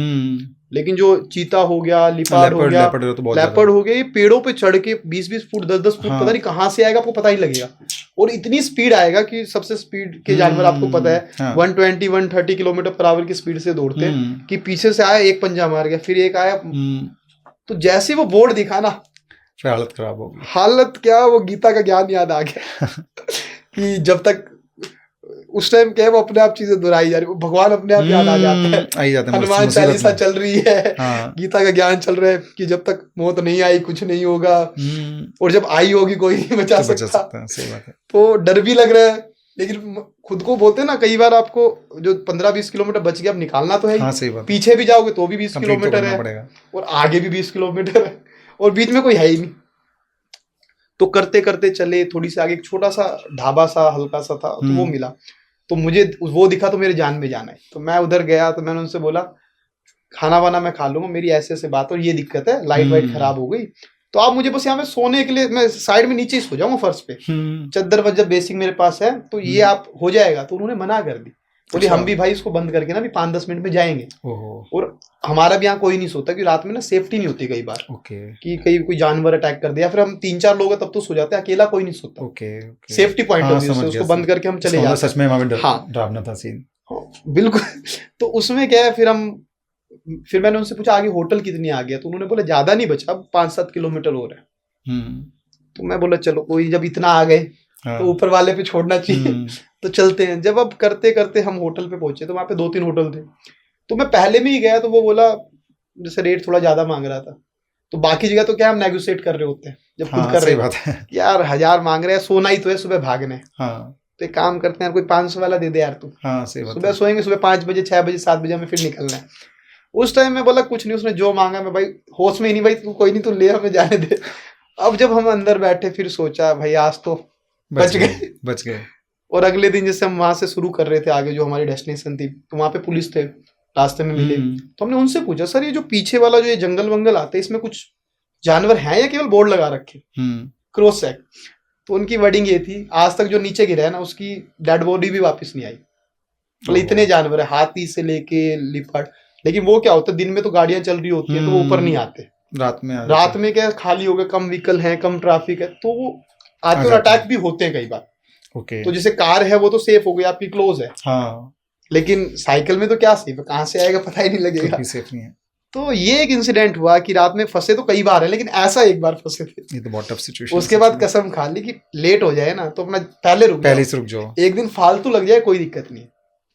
लेकिन जो चीता हो गया, लिपार्ड हो गया, लेपर्ड हो गया, ये पेड़ों पे चढ़ के 20-20 फुट 10-10 फुट पता नहीं कहाँ से आएगा, आपको पता ही लगेगा, और इतनी स्पीड आएगा कि सबसे स्पीड के जानवर आपको पता है 120-130 किलोमीटर पर आवर की स्पीड से दौड़ते हैं, कि पीछे से आया एक पंजा मार गया, फिर एक आया। तो जैसे वो बोर्ड दिखा ना, फिर हालत खराब हो गई। हालत क्या, वो गीता का ज्ञान याद आ गया कि जब तक उस टाइम क्या है, वो अपने आप चीजें दोहराई जा रही है, भगवान अपने आप याद आ जाता है, हनुमान चालीसा चल रही है, गीता का ज्ञान चल रहा है कि जब तक मौत नहीं आई कुछ नहीं होगा, और जब आई होगी कोई नहीं बचा सकता। सही बात है। तो डर भी लग रहा है, लेकिन खुद को बोलते हैं ना, कई बार आपको जो 15-20 किलोमीटर बच गया, अब निकालना तो है। हाँ, सही बात। पीछे भी जाओगे तो भी 20 किलोमीटर है, और आगे भी 20 किलोमीटर है, और बीच में कोई है ही नहीं। तो करते करते चले, थोड़ी सी आगे एक छोटा सा ढाबा सा हल्का सा था, तो वो मिला, तो मुझे वो दिखा, तो मेरे जान में जाना है, तो मैं उधर गया, तो मैंने उनसे बोला खाना वाना मैं खा लूंगा, मेरी ऐसे ऐसे बात, और ये दिक्कत है, लाइट वाइट खराब हो गई, तो आप मुझे बस यहाँ पे सोने के लिए, मैं साइड में नीचे ही सो जाऊंगा फर्श पे, चद्दर वज्जर बेसिक मेरे पास है, तो ये आप हो जाएगा। तो उन्होंने मना कर दी, बोली अच्छा। हम भी भाई इसको बंद करके ना अभी 5-10 मिनट में जाएंगे। ओहो। और हमारा भी यहाँ कोई नहीं सोता कि रात में ना सेफ्टी नहीं होती कई बार ओके कि कहीं कोई जानवर अटैक कर दिया, फिर हम 3-4 लोग हैं तब तो सो जाते हैं, अकेला कोई नहीं सोता। Okay okay. सेफ्टी पॉइंट हाँ ऑफ व्यू से समझ उसको गया। बंद करके हम चले इसका मतलब जाते सच में वहाँ पे हाँ। डरावना था सीन। हैं। बिल्कुल। तो उसमें क्या है, फिर मैंने उनसे पूछा आगे होटल कितनी आ गया, तो उन्होंने बोला ज्यादा नहीं बचा, अब 5-7 किलोमीटर और है। तो मैं बोला चलो कोई, जब इतना आ गए हाँ। तो ऊपर वाले पे छोड़ना चाहिए, तो चलते हैं। जब अब करते करते हम होटल पे पहुंचे तो वहां पे 2-3 होटल थे, तो मैं पहले में ही गया तो वो बोला जैसे रेट थोड़ा ज्यादा मांग रहा था, तो बाकी जगह तो क्या हम नेगोशिएट कर रहे होते हैं जब खुद हाँ कर रहे सही हो बात है। यार 1000 मांग रहे हैं, सोना ही तो है, सुबह भागना है, हाँ तो एक काम करते हैं यार कोई 500 वाला दे दे यार तू, हाँ सही बात सुबह है। सोएंगे, सुबह 5 बजे 6 बजे 7 बजे हमें फिर निकलना है। उस टाइम में बोला कुछ नहीं, उसने जो मांगा मैं भाई होश में ही नहीं, भाई तू कोई नहीं तू ले हमें जाने दे। अब जब हम अंदर बैठे फिर सोचा भाई आज तो बच गए। बच गए। और अगले दिन जैसे हम वहां से शुरू कर रहे थे आगे जो हमारी डेस्टिनेशन थी, तो वहां पे पुलिस थे रास्ते में मिले, तो हमने उनसे पूछा सर ये जो पीछे वाला जो ये जंगल वंगल आता है इसमें कुछ जानवर हैं या केवल बोर्ड लगा रखे क्रॉस चेक। तो उनकी वर्डिंग ये थी आज तक जो नीचे गिरा है ना उसकी डेड बॉडी भी वापस नहीं आई, मतलब इतने जानवर है हाथी से लेके लिपट। लेकिन वो क्या होता है दिन में तो गाड़ियां चल रही होती है तो वो ऊपर नहीं आते, रात में क्या खाली हो गया, कम व्हीकल है, कम ट्रैफिक है, तो वो आते और अटैक भी होते हैं कई बार। ओके। तो जैसे कार है वो तो सेफ हो गई आपकी क्लोज है, हाँ लेकिन साइकिल में तो क्या सेफ है, कहाँ से आएगा पता ही नहीं लगेगा। सेफ नहीं है। तो ये एक इंसिडेंट हुआ कि रात में फंसे तो कई बार है, लेकिन ऐसा एक बार फंसे थे। ये तो बहुत टफ सिचुएशन। उसके बाद कसम खा ली कि लेट हो जाए ना तो अपना पहले से रुक जाओ, एक दिन फालतू लग जाए कोई दिक्कत नहीं है,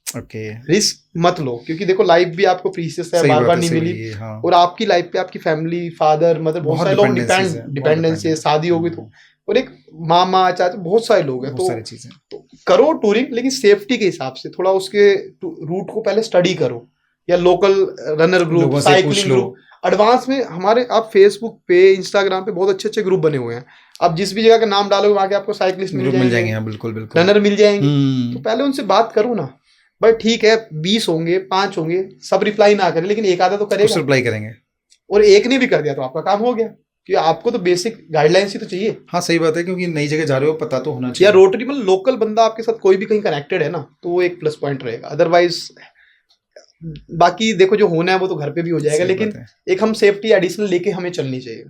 ओके रिस्क मत लो, क्योंकि देखो लाइफ भी आपको प्रीशियस है, बार बार नहीं मिली। हाँ। और आपकी लाइफ पे आपकी फैमिली फादर मदर बहुत सारे लोग डिपेंडेंसी है, शादी हो गई तो, और एक मामा चाचा बहुत सारे लोग हैं, तो करो टूरिंग लेकिन सेफ्टी के हिसाब से, थोड़ा उसके रूट को पहले स्टडी करो, या local runner group, cycling group advance में हमारे आप फेसबुक पे इंस्टाग्राम पे बहुत अच्छे अच्छे ग्रुप बने हुए हैं, आप जिस भी जगह का नाम डालोगे वहां के आपको साइकिलिस्ट मिल जाएंगे, बिल्कुल बिल्कुल रनर मिल जाएंगे। तो पहले उनसे बात करो ना भाई, ठीक है 20 होंगे 5 होंगे, सब रिप्लाई ना करें लेकिन एक आधा तो करेगा, रिप्लाई करेंगे, और एक ने भी कर दिया तो आपका काम हो गया, क्योंकि आपको तो बेसिक गाइडलाइंस ही तो चाहिए। हाँ सही बात है, क्योंकि नई जगह जा रहे हो पता तो होना चाहिए। या रोटरी मतलब लोकल बंदा आपके साथ कोई भी कहीं कनेक्टेड है ना तो वो एक प्लस पॉइंट रहेगा, अदरवाइज बाकी देखो जो होना है वो तो घर पे भी हो जाएगा, लेकिन एक हम सेफ्टी एडिशनल लेके हमें चलनी चाहिए।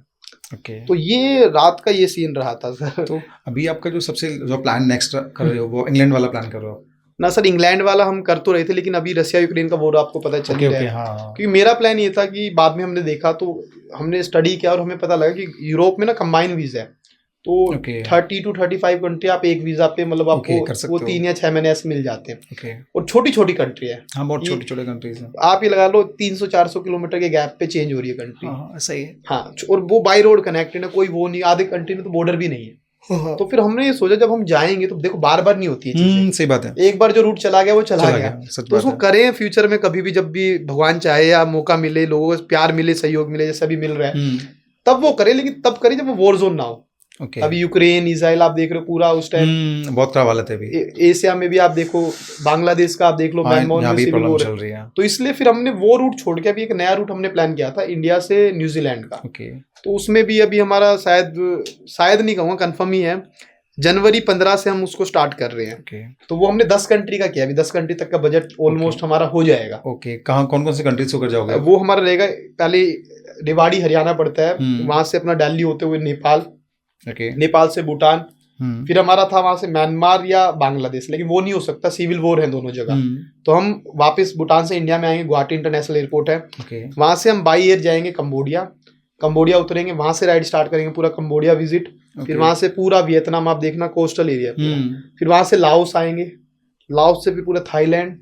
ओके। तो ये रात का ये सीन रहा था सर। तो अभी आपका जो प्लान नेक्स्ट कर रहे हो वो इंग्लैंड वाला प्लान कर रहे हो? ना सर इंग्लैंड वाला हम कर तो रहे थे, लेकिन अभी रशिया यूक्रेन का वॉर आपको पता चल रहा है। हाँ। क्योंकि मेरा प्लान ये था कि बाद में हमने देखा तो हमने स्टडी किया और हमें पता लगा कि यूरोप में ना कंबाइन वीजा है, तो 30 to 35 कंट्री आप एक वीजा पे मतलब आपको वो 3 या 6 महीने ऐसे मिल जाते हैं। और छोटी छोटी कंट्री है, हाँ बहुत छोटी छोटी कंट्रीज हैं, आप ये लगा लो 300-400 किलोमीटर के गैप पे चेंज हो रही है कंट्री। हाँ सही है। हाँ, और वो बाई रोड कनेक्टेड है, कोई वो नहीं, आधे कंट्री में तो बॉर्डर भी नहीं है। तो फिर हमने ये सोचा जब हम जाएंगे तो देखो बार बार नहीं होती है, सही बात है, एक बार जो रूट चला गया वो चला गया। तो उसको करें फ्यूचर में कभी भी, जब भी भगवान चाहे या मौका मिले, लोगों को प्यार मिले, सहयोग मिले, जैसा भी मिल रहा है तब वो करे, लेकिन तब करे जब वो वॉर जोन ना हो। अभी यूक्रेन इजराइल आप देख रहे हो पूरा उस टाइम बहुत खराब हालत है अभी। एशिया में भी आप देखो, बांग्लादेश का आप देख लो, म्यांमार में सिविल वॉर चल रही है। तो इसलिए फिर हमने वो रूट छोड़ के अभी एक नया रूट हमने प्लान किया था इंडिया से न्यूजीलैंड का। तो उसमें भी अभी हमारा शायद नहीं कहूँगा, कंफर्म ही है, जनवरी 15 से हम उसको स्टार्ट कर रहे हैं। तो वो हमने 10 कंट्री का किया, अभी 10 कंट्री तक का बजट ऑलमोस्ट हमारा हो जाएगा। कहाँ कौन कौन से कंट्रीज होकर जाओगे? वो हमारा रहेगा, पहले रेवाड़ी हरियाणा पड़ता है, वहां से अपना दिल्ली होते हुए नेपाल, नेपाल से भूटान, फिर हमारा था वहां से म्यांमार या बांग्लादेश, लेकिन वो नहीं हो सकता, सिविल वॉर है दोनों जगह। तो हम वापस भूटान से इंडिया में आएंगे, गुवाहाटी इंटरनेशनल एयरपोर्ट है, वहां से हम बाई एयर जाएंगे कंबोडिया उतरेंगे, वहां से राइड स्टार्ट करेंगे, पूरा कंबोडिया विजिट, फिर वहां से पूरा वियतनाम आप देखना, कोस्टल एरिया, फिर वहां से लाओस आएंगे, लाओस से फिर पूरा थाईलैंड,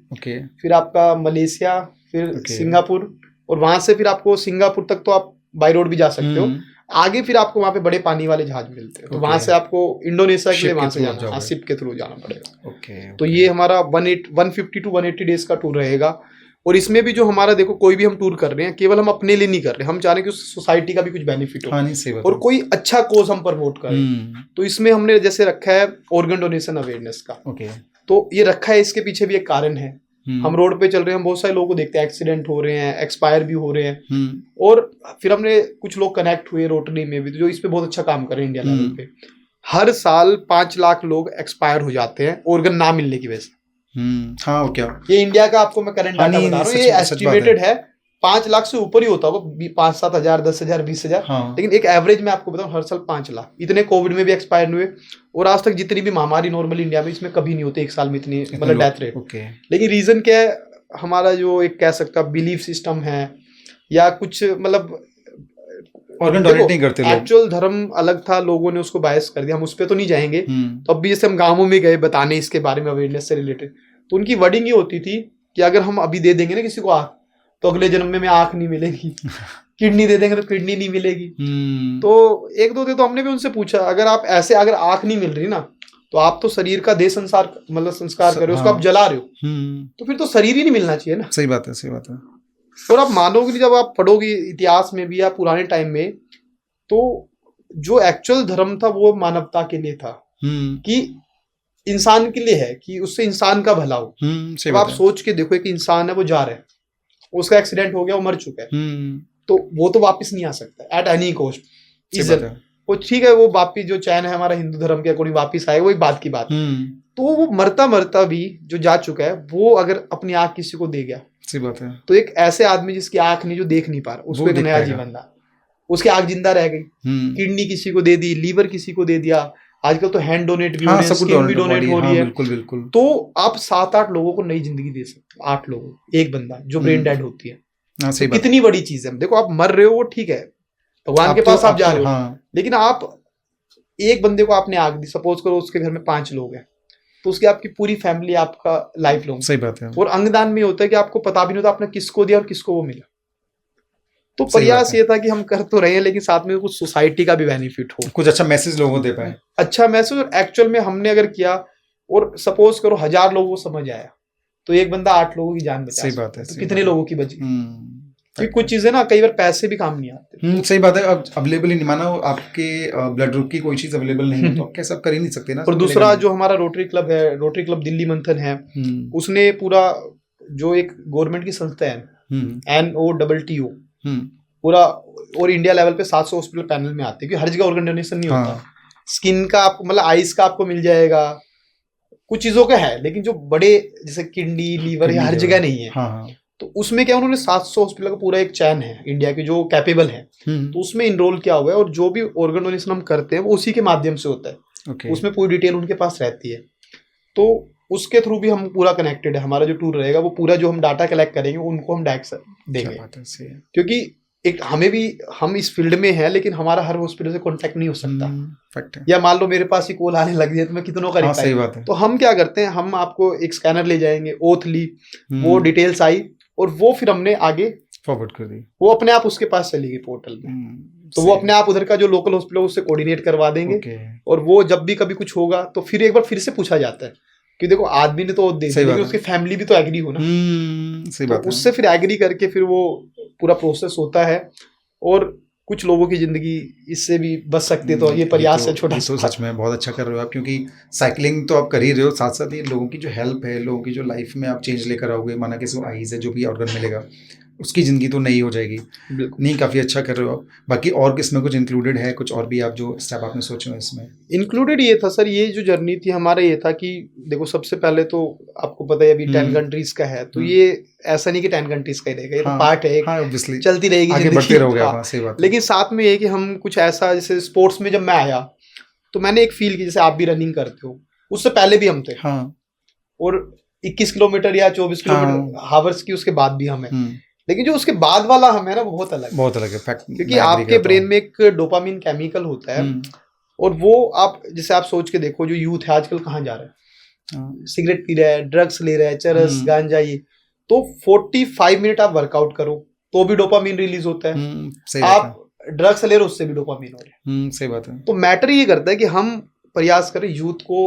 फिर आपका मलेशिया, फिर सिंगापुर, और वहां से फिर आपको सिंगापुर तक तो आप बाई रोड भी जा सकते हो, आगे फिर आपको वहां पे बड़े पानी वाले जहाज मिलते हैं, तो वहां से आपको इंडोनेशिया के लिए वहां से जाना, शिप के थ्रू जाना पड़ेगा। तो ये हमारा 150 to 180 डेज का टूर रहेगा। और इसमें भी जो हमारा देखो, कोई भी हम टूर कर रहे हैं केवल हम अपने लिए नहीं कर रहे, हम चाह रहे हैं कि उस सोसाइटी का भी कुछ बेनिफिट हो, और कोई अच्छा कोज हम प्रमोट करें। तो इसमें हमने जैसे रखा है ऑर्गन डोनेशन अवेयरनेस का। तो ये रखा है, इसके पीछे भी एक कारण है, हम रोड पे चल रहे हैं, बहुत सारे लोगों को देखते हैं एक्सीडेंट हो रहे हैं, एक्सपायर भी हो रहे हैं, और फिर हमने कुछ लोग कनेक्ट हुए रोटरी में भी, जो इस पे बहुत अच्छा काम कर रहे हैं इंडिया लेवल पे। हर साल 5 लाख लोग एक्सपायर हो जाते हैं ऑर्गन ना मिलने की वजह से। हाँ वो क्या, ये इंडिया का आपको मैं करंट हाँ डाटा नहीं बता रहा हूँ, सच ये सच बात है। एस्टिमेटेड है 5 लाख से ऊपर ही होता होगा, 5-7 हजार, 10 हजार, 20 हजार, हाँ लेकिन एक एवरेज में आपको बताऊं हर साल 5 लाख इतने कोविड में भी एक्सपायर हुए। और आज तक जितनी भी महामारी नॉर्मल इंडिया में इसमें कभी नहीं होते एक साल में इतनी इतने मतलब लोग, डेथ रेट। ओके। लेकिन रीजन क्या है, हमारा जो एक कह सकता बिलीफ सिस्टम है या कुछ मतलब ऑर्गन देखो डोनेट नहीं करते लोग। एक्चुअल धर्म अलग था, लोगों ने उसको बायस कर दिया, हम उस पर तो नहीं जाएंगे। तो अब भी जैसे हम गाँवों में गए बताने इसके बारे में अवेयरनेस से रिलेटेड, तो उनकी वर्डिंग ये होती थी कि अगर हम अभी दे देंगे ना किसी को आँख, तो अगले जन्म में आँख नहीं मिलेगी, किडनी दे देंगे तो किडनी नहीं मिलेगी। तो एक दो थे तो हमने भी उनसे पूछा, अगर आप ऐसे अगर आँख नहीं मिल रही ना, तो आप तो शरीर का देह संसार मतलब संस्कार कर रहे हो, उसको आप जला रहे हो, तो फिर तो शरीर ही नहीं मिलना चाहिए ना। सही बात है, सही बात है। और आप मानोगे नहीं, जब आप पढ़ोगे इतिहास में भी या पुराने टाइम में, तो जो एक्चुअल धर्म था वो मानवता के लिए था, कि इंसान के लिए है कि उससे इंसान का भला हो। सही अब बात आप है। सोच के देखो, एक इंसान है वो जा रहा है, उसका एक्सीडेंट हो गया, वो मर चुका है, तो वो तो वापस नहीं आ सकता एट एनी कॉस्ट। सही बात है। वो ठीक है, वो वापिस जो चैन है हमारा हिंदू धर्म के अकॉर्डिंग वापिस आएगा, वो एक बात की बात है। तो वो मरता मरता भी जो जा चुका है, वो अगर अपनी आंख किसी को दे गया, सही बात है, तो एक ऐसे आदमी जिसकी आंख नहीं, जो देख नहीं पा रहा, उसको एक नया जीवन था, उसकी आंख जिंदा रह गई। किडनी किसी को दे दी, लीवर किसी को दे दिया, आजकल तो हैंड डोनेट भी हो रहे हैं, स्किन भी डोनेट हो रही है। बिल्कुल बिल्कुल। तो आप 7-8 लोगों को नई जिंदगी दे सकते हो, 8 लोगों, एक बंदा जो ब्रेन डेड होती है, तो कितनी बड़ी चीज है। देखो आप मर रहे हो, वो ठीक है, भगवान के पास आप जा रहे हो, लेकिन आप एक बंदे को आपने आग दी, सपोज करो उसके घर में 5 लोग हैं, तो उसकी आपकी पूरी फैमिली आपका लाइफ लॉन्ग। सही बात है। और अंगदान में होता है कि आपको पता भी नहीं होता आपने किसको दिया और किसको वो मिला। तो प्रयास ये था कि हम कर तो रहे हैं, लेकिन साथ में कुछ सोसाइटी का भी बेनिफिट हो, कुछ अच्छा मैसेज लोगों को दे पाए, अच्छा मैसेज। और एक्चुअल में हमने अगर किया और सपोज करो 1000 लोगों को समझ आया, तो एक बंदा 8 लोगों की जान बचा। सही बात है। तो कितने लोगों की बची? क्योंकि कुछ चीजें ना कई बार पैसे भी काम नहीं आते। सही बात है। अब अवेलेबल ही नहीं, माना आपके ब्लड ग्रुप की कोई चीज अवेलेबल नहीं है, तो आप कैसे कर ही नहीं सकते ना। और दूसरा जो हमारा रोटरी क्लब है, रोटरी क्लब दिल्ली मंथन है, उसने पूरा जो एक गवर्नमेंट की संस्था है NOTTO पूरा, और इंडिया लेवल पे 700 हॉस्पिटल पैनल में आते हैं, क्योंकि हर जगह ऑर्गन डोनेशन नहीं होता। स्किन का आपको मतलब आइस का आपको मिल जाएगा, कुछ चीजों का है, लेकिन जो बड़े जैसे किडनी लीवर हर जगह नहीं है। तो उसमें क्या उन्होंने 700 हॉस्पिटल का पूरा एक चैन है इंडिया के जो कैपेबल है, तो उसमें इनरोल किया हुआ है, और जो भी ऑर्गन डोनेशन हम करते हैं वो उसी के माध्यम से होता है। उसमें पूरी डिटेल उनके पास रहती है, तो उसके थ्रू भी हम पूरा कनेक्टेड है। हमारा जो टूर रहेगा वो पूरा जो हम डाटा कलेक्ट करेंगे उनको हम डायरेक्ट देंगे, क्योंकि एक हमें भी, हम इस फील्ड में है, लेकिन हमारा हर हॉस्पिटल से कांटेक्ट नहीं हो सकता। या मान लो मेरे पास ही कॉल आने लग जाए तो मैं कितनों का रिप्लाई। तो हम क्या करते हैं, हम आपको एक स्कैनर ले जाएंगे, ओथ ली, वो डिटेल्स आई, और वो फिर हमने आगे फॉरवर्ड कर दी, वो अपने आप उसके पास चली गई पोर्टल में। तो वो अपने आप उधर का जो लोकल हॉस्पिटल उससे कोऑर्डिनेट करवा देंगे, और वो जब भी कभी कुछ होगा तो फिर एक बार फिर से पूछा जाता है कि देखो आदमी ने तो दे दिया, लेकिन उसकी फैमिली भी तो एग्री हो ना। सही बात है। उससे फिर एग्री करके फिर वो पूरा प्रोसेस होता है, और कुछ लोगों की जिंदगी इससे भी बच सकती है। तो ये प्रयास है छोटा सा। तो सच में बहुत अच्छा कर रहे हो आप, क्योंकि साइकिलिंग तो आप कर ही रहे हो, साथ साथ ये लोगों की जो हेल्प है, लोगों की जो लाइफ में आप चेंज लेकर आओगे, माना किसी को आईज है, जो भी ऑर्गन मिलेगा उसकी ज़िंदगी तो नई हो जाएगी। नहीं, काफ़ी अच्छा कर रहे हो आप। बाकी और इसमें कुछ इंक्लूडेड है, कुछ और भी आप जो स्टेप आपने सोचे हो इसमें? इंक्लूडेड ये था सर, ये जो जर्नी थी हमारा ये था कि देखो सबसे पहले तो आपको पता है अभी 10 कंट्रीज का है, तो ये ऐसा नहीं कि 10 कंट्रीज का ही रहेगा, ये तो पार्ट है, चलती रहेगी, आगे बढ़ते रहोगे। सही बात। लेकिन साथ में ये कि हम कुछ ऐसा, जैसे स्पोर्ट्स में जब मैं आया तो मैंने एक फील की, जैसे आप भी रनिंग करते हो, उससे पहले भी हम थे, और 21 किलोमीटर या 24 किलोमीटर हावर्स की उसके बाद भी हम है, लेकिन जो उसके बाद वाला हम है ना, वो बहुत अलग है फैक्ट, क्योंकि आपके ब्रेन में एक डोपामिन केमिकल होता है, और वो आप जैसे आप सोच के देखो, जो यूथ है आजकल कहाँ जा रहा है, सिगरेट पी रहा है, ड्रग्स ले रहा है, चरस गांजा, ये तो 45 मिनट आप वर्कआउट करो तो भी डोपामिन रिलीज होता है। आप ड्रग्स ले रहे हो, उससे भी डोपामिन हो रहा है। सही बात है। तो मैटर ये करता है कि हम प्रयास करें यूथ को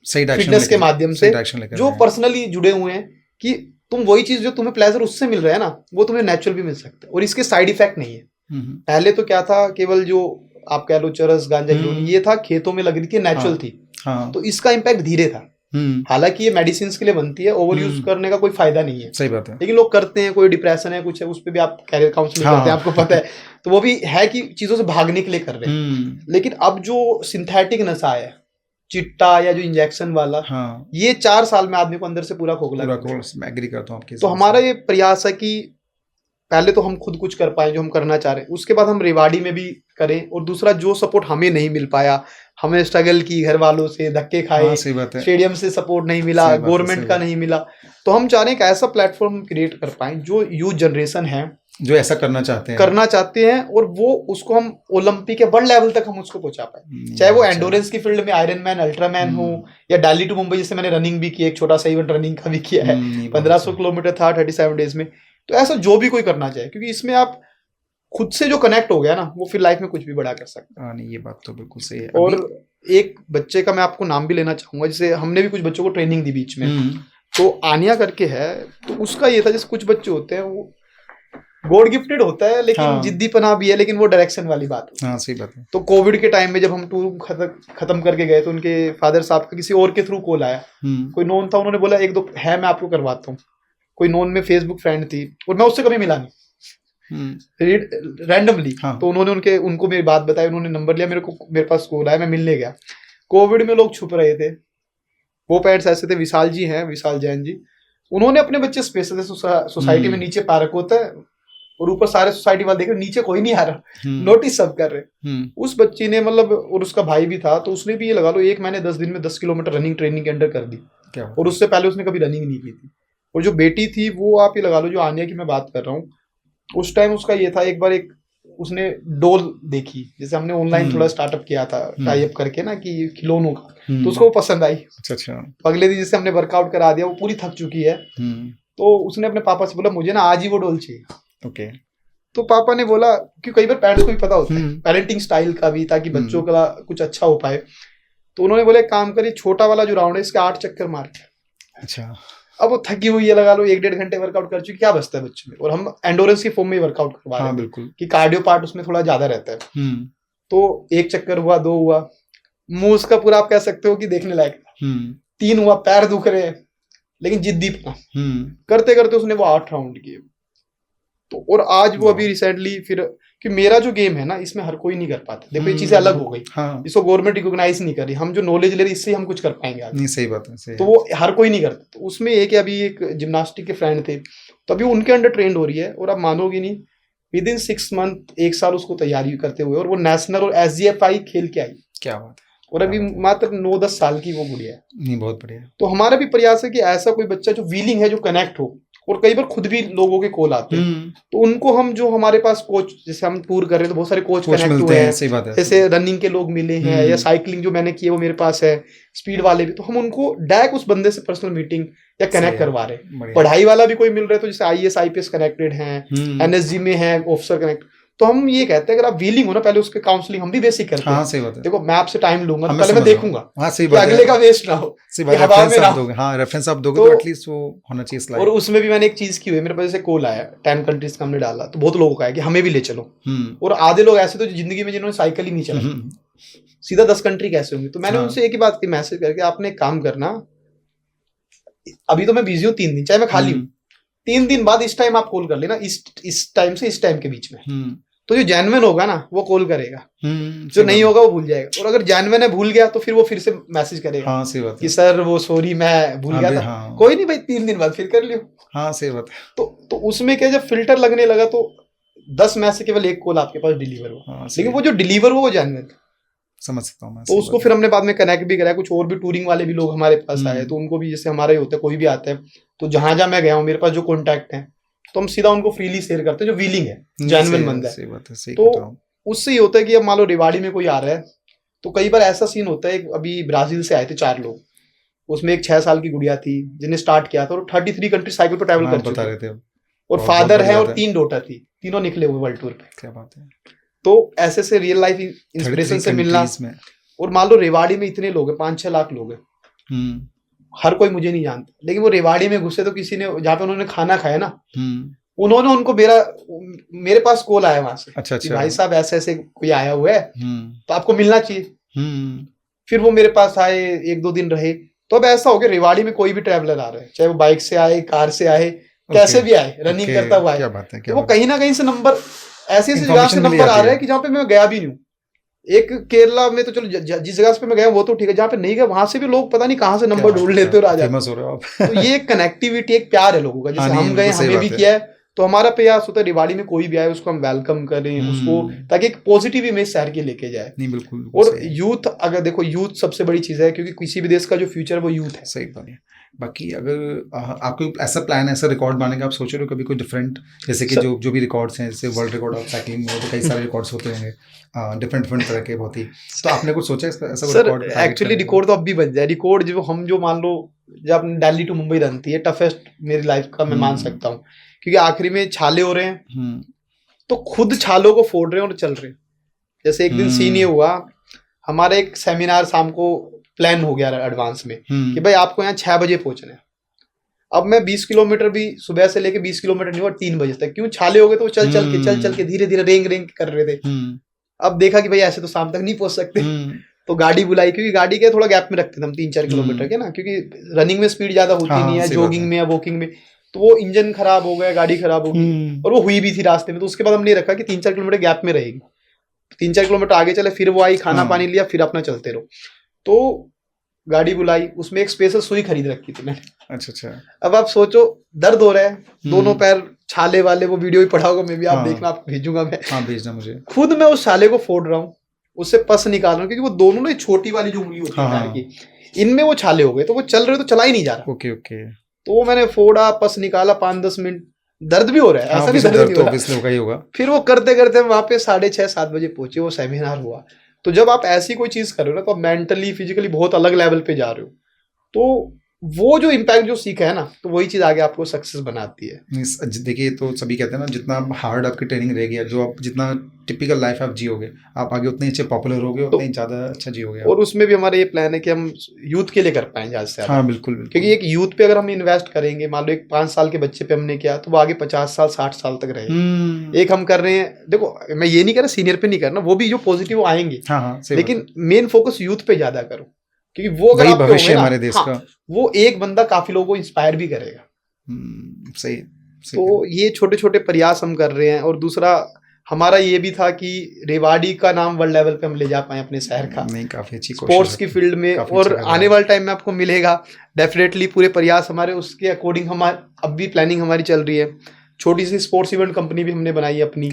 सही फिटनेस के माध्यम से, जो पर्सनली जुड़े हुए हैं, कि तुम वही चीज जो तुम्हें प्लेजर उससे मिल रहा है ना, वो तुम्हें नेचुरल भी मिल सकता है, और इसके साइड इफेक्ट नहीं है। पहले तो क्या था, केवल जो आप कह लो चरस गांजा ये था, खेतों में लग रही थी, नेचुरल थी, तो इसका इम्पैक्ट धीरे था। हालांकि ये मेडिसिन के लिए बनती है, ओवर यूज करने का कोई फायदा नहीं है। सही बात है। लेकिन लोग करते हैं, कोई डिप्रेशन है, कुछ है, उस पर भी आप कैरियर काउंसलिंग करते हैं, आपको पता है, तो वो भी है कि चीजों से भागने के लिए कर रहे हैं। लेकिन अब जो सिंथेटिक नशा है, चिट्टा या जो इंजेक्शन वाला, हाँ, ये 4 साल में आदमी को अंदर से पूरा खोखला पूरा कर देगा। कोर्स मैं एग्री करता हूँ आपकी इस तो बात हमारा से। ये प्रयास है कि पहले तो हम खुद कुछ कर पाए जो हम करना चाह रहे हैं, उसके बाद हम रेवाड़ी में भी करें, और दूसरा जो सपोर्ट हमें नहीं मिल पाया, हमें स्ट्रगल की घर वालों से, धक्के हाँ, खाए, सही बात है। स्टेडियम से सपोर्ट नहीं मिला, सही बात है, गवर्नमेंट सही का बात है। नहीं मिला, तो हम चाह रहे हैं कि ऐसा प्लेटफॉर्म क्रिएट कर पाएं जो यूथ जनरेशन है जो ऐसा करना चाहते हैं। करना चाहते हैं, और वो उसको हम ओलंपिक या वर्ल्ड लेवल तक हम उसको पहुंचा पाए, चाहे वो अच्छा। एंडोरेंस की फील्ड में आयरन मैन, अल्ट्रामैन हो, या दिल्ली टू मुंबई जैसे मैंने रनिंग भी की, एक छोटा सा इवेंट रनिंग का भी किया है, ये बहुत 1500 अच्छा। किलोमीटर था 37 डेज में। तो ऐसा जो भी कोई करना चाहे, क्योंकि इसमें आप खुद से जो कनेक्ट हो गया ना, वो फिर लाइफ में कुछ भी बड़ा कर सकता है। हाँ, नहीं ये बात तो बिल्कुल सही है। और अभी एक बच्चे का मैं आपको नाम भी लेना चाहूंगा, जैसे हमने भी कुछ बच्चों को ट्रेनिंग दी बीच में, हम्म, तो आनिया करके है, तो उसका ये था, जैसे कुछ बच्चे होते हैं वो गॉड गिफ्टेड होता है, लेकिन हाँ। जिद्दीपना भी है, लेकिन वो डायरेक्शन वाली बात होती है। हाँ, सही बात है। तो कोविड के टाइम में जब हम टूर खत्म करके गए, तो उनके फादर साहब का किसी और के थ्रू कॉल आया, कोई नोन था, उन्होंने बोला एक दो है मैं आपको करवाता हूँ। कोई नोन में फेसबुक फ्रेंड थी, और मैं उससे कभी मिला नहीं, रैंडमली। हाँ। तो उन्होंने उनको मेरी बात बताई, उन्होंने नंबर लिया, मेरे पास कॉल आया, मैं मिलने गया। कोविड में लोग छुप रहे थे, वो पेरेंट्स ऐसे थे, विशाल जी हैं, विशाल जैन जी, उन्होंने अपने बच्चे स्पेशल सोसाइटी में नीचे पार्क होता है, और ऊपर सारे सोसाइटी वाले देख रहे, नीचे कोई नहीं आ रहा, नोटिस सब कर रहे। उस बच्ची ने मतलब, और उसका भाई भी था, तो उसने भी ये लगा लो 1 महीने 10 दिन में 10 किलोमीटर रनिंग ट्रेनिंग के अंडर कर दी, और उससे पहले उसने कभी रनिंग नहीं की थी। और जो बेटी थी वो आप ये लगा लो, जो आनिया की मैं बात कर रहा हूँ, उस टाइम उसका ये था, एक बार उसने डोल देखी, जैसे हमने ऑनलाइन थोड़ा स्टार्टअप किया था टाई अप करके ना, कि खिलौनों का, तो उसको पसंद आई। अच्छा। तो अगले दिन जैसे हमने वर्कआउट करा दिया, वो पूरी थक चुकी है, तो उसने अपने पापा से बोला मुझे ना आज ही वो डोल चाहिए। ओके। तो पापा ने बोला, क्योंकि कई बार पेरेंट्स को भी पता होता है पेरेंटिंग स्टाइल का भी, ताकि बच्चों का कुछ अच्छा हो पाए, तो उन्होंने बोले काम करिए, छोटा वाला जो राउंड है इसके 8 चक्कर मार के। अच्छा। अब वो थकी हुई है, लगा लो 1-1.5 घंटे वर्कआउट कर चुकी, क्या बचता है बच्चे में, और हम एंडोरेंस की फॉर्म में वर्कआउट करवा रहे हैं, बिल्कुल, कि कार्डियो पार्ट उसमें थोड़ा ज्यादा रहता है। तो 1 चक्कर हुआ, 2 हुआ, मुंह उसका पूरा आप कह सकते हो कि देखने लायक, 3 हुआ, पैर दुख रहे हैं, लेकिन जिद्दी करते करते उसने वो 8 राउंड किए। तो और आज वो अभी रिसेंटली फिर, कि मेरा जो गेम है ना, इसमें हर कोई नहीं कर पाता, देखो ये चीजें अलग हो गई, इसको गवर्नमेंट रिकॉग्नाइज नहीं कर रही, हम जो नॉलेज ले रहे इससे हम कुछ कर पाएंगे आगे। नहीं, सही बात है, सही तो वो हर कोई नहीं करता। तो उसमें अभी एक जिम्नास्टिक के फ्रेंड थे, तो अभी उनके अंडर ट्रेंड हो रही है, और आप मानोगे नहीं, विद इन 6 मंथ, 1 साल उसको तैयारी करते हुए, और वो नेशनल और SGFI खेल के आई। क्या बात है। और अभी मात्र 9-10 साल की वो गुड़िया है। नहीं, बहुत बढ़िया। तो हमारा भी प्रयास है कि ऐसा कोई बच्चा जो विलिंग है, जो कनेक्ट हो, और कई बार खुद भी लोगों के कॉल आते हैं, तो उनको हम, जो हमारे पास कोच, जैसे हम टूर कर रहे हैं तो बहुत सारे कोच कनेक्ट हुए हैं, सही बात है, जैसे रनिंग के लोग मिले हैं, या साइकिलिंग जो मैंने की है वो मेरे पास है, स्पीड वाले भी, तो हम उनको डायरेक्ट उस बंदे से पर्सनल मीटिंग या कनेक्ट करवा रहे हैं। पढ़ाई वाला भी कोई मिल रहा है, तो जैसे IAS IPS कनेक्टेड है, NSG में है ऑफिसर कनेक्ट, तो हम ये कहते हैं अगर आप विलिंग हो ना, पहले उसके काउंसलिंग हम भी बेसिक करते हैं। सही बात है। देखो मैं आपसे टाइम लूंगा, तो पहले मैं देखूंगा कि अगले का वेस्ट ना हो, रेफरेंस आप दोगे तो एटलीस्ट वो होना चाहिए स्लाइड। और उसमें भी मैंने एक चीज की हुई, मेरे पास जैसे कॉल आया 10 कंट्रीज का हमने डाला, तो बहुत लोगों का है कि हमें भी ले चलो, और आधे लोग ऐसे तो जिंदगी में जिन्होंने साइकिल ही नहीं चलाई, सीधा 10 कंट्री कैसे होंगे। तो मैंने उनसे एक ही बात की, मैसेज करके, आपने एक काम करना, अभी तो मैं बिजी हूँ 3 दिन, चाहे मैं खाली हूँ, 3 दिन बाद इस टाइम आप कॉल कर लेना, इस टाइम से इस टाइम के बीच में। तो जो जेन्युइन होगा ना वो कॉल करेगा, जो नहीं होगा वो भूल जाएगा, और अगर जेन्युइन है भूल गया तो फिर वो फिर से मैसेज करेगा, सही बात है कि सर वो सॉरी मैं भूल गया था। कोई नहीं भाई, 3 दिन बाद फिर कर लियो। सही बात है। तो उसमें क्या, जब फिल्टर लगने लगा तो 10 में से केवल 1 कॉल आपके पास डिलीवर हुआ, लेकिन वो जो डिलीवर हुआ वो जेन्युइन, समझ सकता हूँ मैं। तो उसको फिर हमने बाद में कनेक्ट भी कराया, कुछ और भी टूरिंग वाले भी लोग हमारे पास आए, तो उनको भी, जैसे हमारा ही होता है, कोई भी आता है, तो जहां जहां मैं गया हूँ मेरे पास जो कॉन्टैक्ट है, तो हम सीधा उनको फ्रीली शेयर करते हैं, जो विलिंग है, जेन्युइन बंदा है। तो उससे ये होता है कि अब मान लो रेवाड़ी में कोई आ रहा है, तो कई बार ऐसा सीन होता है, अभी ब्राजील से आए थे 4 लोग, उसमें एक 6 साल की गुड़िया थी जिन्हें स्टार्ट किया था, और 33 कंट्री साइकिल पर ट्रैवल कर चुके थे, और फादर है और 3 डॉटर थी, तीनों निकले हुए वर्ल्ड टूर पे। क्या बात है। तो ऐसे से रियल लाइफ इंस्पिरेशन से मिलना, और मान लो रेवाड़ी में इतने लोग हैं, 5-6 लाख लोग हैं, हर कोई मुझे नहीं जानता, लेकिन वो रेवाड़ी में घुसे तो किसी ने, जहाँ पे उन्होंने खाना खाया ना, उन्होंने उनको मेरे पास कॉल आया वहां से, अच्छा, भाई साहब ऐसे ऐसे कोई आया हुआ है, तो आपको मिलना चाहिए। फिर वो मेरे पास आए, 1-2 दिन रहे, तो अब ऐसा हो गया रेवाड़ी में कोई भी ट्रैवलर आ रहा है, चाहे वो बाइक से आए, कार से आए, कैसे भी आए, रनिंग करता हुआ आए, तो वो कहीं ना कहीं से नंबर, ऐसी जगह से नंबर आ रहा है कि जहाँ पे मैं गया भी नहीं हूँ, एक केरला में तो चलो जिस जगह पे मैं गया वो तो ठीक है, जहाँ पे नहीं गया वहां से भी लोग पता नहीं कहाँ से नंबर ढूंढ लेते और आ जाते। फेमस हो रहे हो आप। तो ये एक कनेक्टिविटी, एक प्यार है लोगों का, जैसे हाँ, नहीं, हम गए बिल्कुल सही हमें भी बात है। किया है, तो हमारा प्रयास होता है दिवाली में कोई भी आए उसको हम वेलकम करें उसको, ताकि एक पॉजिटिव इमेज शहर की लेके जाए। नहीं, बिल्कुल बिल्कुल और सही है। यूथ, अगर देखो यूथ सबसे बड़ी चीज है, क्योंकि किसी भी देश का जो फ्यूचर है वो यूथ है। सही बात है। बाकी अगर आपको ऐसा प्लान है, ऐसा रिकॉर्ड बनाने का आप सोच रहे हो कभी कोई डिफरेंट, जैसे कि सर- जो भी रिकॉर्ड्स हैं, जैसे वर्ल्ड रिकॉर्ड ऑफ साइकिलिंग में तो कई सारे रिकॉर्ड्स होते होंगे डिफरेंट डिफरेंट तरह के, बहुत ही। तो आपने कुछ सोचा है ऐसा कोई सर रिकॉर्ड टारगेट एक्चुअली करने का? रिकॉर्ड तो अब भी बन जाए। रिकॉर्ड जो हम जो मान लो, जब आपने दिल्ली टू मुंबई रन थी, है टफेस्ट मेरी लाइफ का मैं मान सकता हूँ, क्योंकि आखिरी में छाले हो रहे हैं तो खुद छालों को फोड़ रहे हैं और चल रहे हैं। जैसे एक दिन सीन ये हुआ, हमारा एक सेमिनार शाम को प्लान हो गया एडवांस में कि भाई आपको यहाँ 6 बजे पहुंचना है। अब मैं 20 किलोमीटर भी सुबह से लेके 20 किलोमीटर नहीं हुआ 3 बजे तक, क्यों छाले हो गए तो वो चल के धीरे धीरे रेंग रेंग कर रहे थे। अब देखा कि भाई ऐसे तो शाम तक नहीं पहुंच सकते, तो गाड़ी बुलाई, क्योंकि गाड़ी के थोड़ा गैप में रखते थे हम 3-4 किलोमीटर के ना, क्योंकि रनिंग में स्पीड ज्यादा होती नहीं है, जॉगिंग में या वॉकिंग में। तो वो इंजन खराब हो गया, गाड़ी खराब हो गई, और वो हुई भी थी रास्ते में। तो उसके बाद हमने रखा कि 3-4 किलोमीटर गैप में रहेगी, 3-4 किलोमीटर आगे चले, फिर वो आई, खाना पानी लिया, फिर अपना चलते रहो। तो गाड़ी बुलाई, उसमें एक स्पेशल सुई खरीद रखी थी मैंने। अच्छा। अब आप सोचो, दर्द हो रहा है, दोनों पैर छाले वाले, वो वीडियो भी पढ़ा होगा मैं भी, आप देखना, आपको भेजूंगा मैं। हाँ, भेजना मुझे। खुद मैं उस छाले को फोड़ रहा हूँ, उससे पस निकाल रहा हूँ, क्योंकि वो दोनों ना छोटी वाली जो उंगली होती है पैर की, इनमें वो छाले हो गए, तो वो चल रहे तो चला ही नहीं जा रहा। ओके। तो वो मैंने फोड़ा, पस निकाला, 5-10 मिनट दर्द भी हो रहा है, ऐसा नहीं दर्द नहीं हो रहा। फिर वो करते करते वहां पे 6:30-7 बजे पहुंचे, वो सेमिनार हुआ। तो जब आप ऐसी कोई चीज कर रहे हो ना, तो आप मेंटली फिजिकली बहुत अलग लेवल पे जा रहे हो, तो वो जो इम्पैक्ट जो सीखा है ना, तो वही चीज आगे आपको सक्सेस बनाती है। देखिए, तो सभी कहते हैं ना, जितना हार्ड आपकी ट्रेनिंग रहेगी, जो आप जितना टिपिकल लाइफ आप जियोगे, आप आगे उतने अच्छे पॉपुलर होगे, उतने ज्यादा अच्छा जियोगे। और उसमें भी हमारा ये प्लान है कि हम यूथ के लिए कर पाएं ज्यादा से ज्यादा। हाँ, बिल्कुल। क्योंकि एक यूथ पे अगर हम इन्वेस्ट करेंगे, मान लो एक 5 साल के बच्चे पे हमने किया, तो वो आगे 50 साल 60 साल तक रहेगा। एक हम कर रहे हैं, देखो मैं ये नहीं कह रहा सीनियर पे नहीं करना, वो भी जो पॉजिटिव आएंगे, लेकिन मेन फोकस यूथ पे ज्यादा करो, क्योंकि वो अगर भविष्य हमारे देश का, वो एक बंदा काफी लोगों को इंस्पायर भी करेगा। सही। तो ये छोटे छोटे प्रयास हम कर रहे हैं। और दूसरा हमारा ये भी था कि रेवाड़ी का नाम वर्ल्ड लेवल पे हम ले जा पाए अपने शहर का, नहीं, काफी अच्छी स्पोर्ट्स की फील्ड में। और आने वाले टाइम में आपको मिलेगा डेफिनेटली, पूरे प्रयास हमारे उसके अकॉर्डिंग। हमारे अब भी प्लानिंग हमारी चल रही है, छोटी सी स्पोर्ट्स इवेंट कंपनी भी हमने बनाई है अपनी।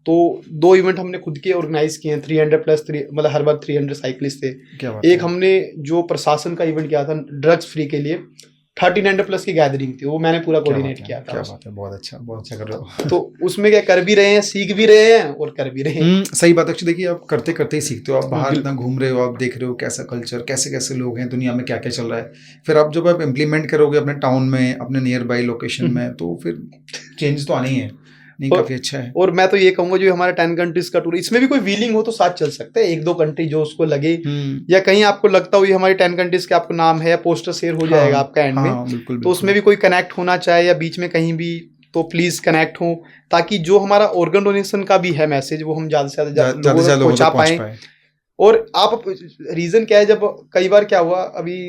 तो 2 इवेंट हमने खुद के ऑर्गेनाइज किए हैं, 300+3, मतलब हर बार 300 साइकिलिस्ट थे। एक हमने जो प्रशासन का इवेंट किया था ड्रग्स फ्री के लिए, 1300+ की गैदरिंग थी, वो मैंने पूरा कोऑर्डिनेट किया था। क्या बात है, बहुत अच्छा कर रहे हो। तो उसमें क्या कर भी रहे हैं, सीख भी रहे हैं और कर भी रहे हैं। सही बात है। एक्चुअली देखिए, आप करते करते ही सीखते हो। आप बाहर इतना घूम रहे हो, आप देख रहे हो कैसा कल्चर, कैसे कैसे लोग हैं, दुनिया में क्या क्या चल रहा है। फिर आप जब आप इम्प्लीमेंट करोगे अपने टाउन में, अपने नियर बाई लोकेशन में, तो फिर चेंज तो आने ही है। नहीं, काफी अच्छा है। और मैं तो ये कहूंगा, जो हमारा 10 कंट्रीज का टूर, इसमें भी कोई व्हीलिंग हो तो साथ चल सकते हैं, 1-2 कंट्री जो उसको लगे, या कहीं आपको लगता हो ये हमारी 10 कंट्रीज के आपको नाम है, या पोस्टर शेयर हो जाएगा आपका एंड में, तो उसमें भी कोई कनेक्ट होना चाहे या बीच में कहीं भी, तो प्लीज कनेक्ट हो, ताकि जो हमारा ऑर्गन डोनेशन का भी है मैसेज, वो हम ज्यादा से ज्यादा लोगों तक पहुंचा पाए। और आप रीजन क्या है, जब कई बार क्या हुआ, अभी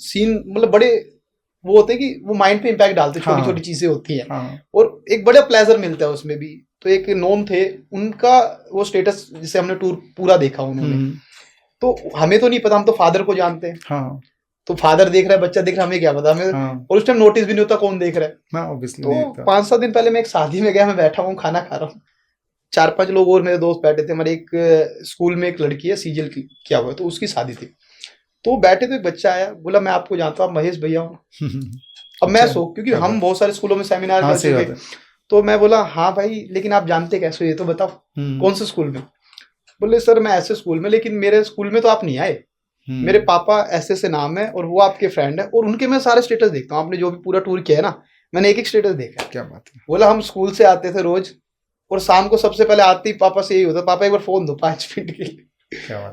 सीन मतलब बड़े वो होते हैं कि वो माइंड पे इम्पैक्ट डालते, छोटी छोटी चीजें होती हैं, और एक बड़ा प्लेजर मिलता है उसमें भी। तो एक नॉन थे, उनका वो स्टेटस जिसे हमने टूर पूरा देखा उन्होंने, तो हमें तो नहीं पता, हम तो फादर को जानते हैं। तो फादर देख रहा है, बच्चा देख रहा है, हमें क्या पता, हमें और उस टाइम नोटिस भी नहीं होता कौन देख रहा है। तो 5-7 दिन पहले मैं एक शादी में गया, मैं बैठा हूँ खाना खा रहा हूँ, 4-5 लोग और मेरे दोस्त बैठे थे। हमारे एक स्कूल में एक लड़की है, सीजीएल किया हुआ है, तो उसकी शादी थी। तो बैठे तो एक बच्चा आया, बोला मैं आपको जानता हूँ, महेश भैया हूँ। अब मैं क्योंकि हम बहुत सारे स्कूलों में सेमिनार कर चुके, तो मैं बोला हाँ भाई, लेकिन आप जानते कैसे हो, ये तो बताओ कौन से स्कूल में। बोले सर मैं ऐसे स्कूल में, लेकिन मेरे स्कूल में तो आप नहीं आए, मेरे पापा ऐसे से नाम है और वो आपके फ्रेंड है, और उनके मैं सारे स्टेटस देखता हूँ, आपने जो भी पूरा टूर किया है ना, मैंने एक एक स्टेटस देखा। क्या बात है। बोला हम स्कूल से आते थे रोज, और शाम को सबसे पहले आते ही पापा से यही होता, पापा एक बार फोन दो 5 मिनट के लिए।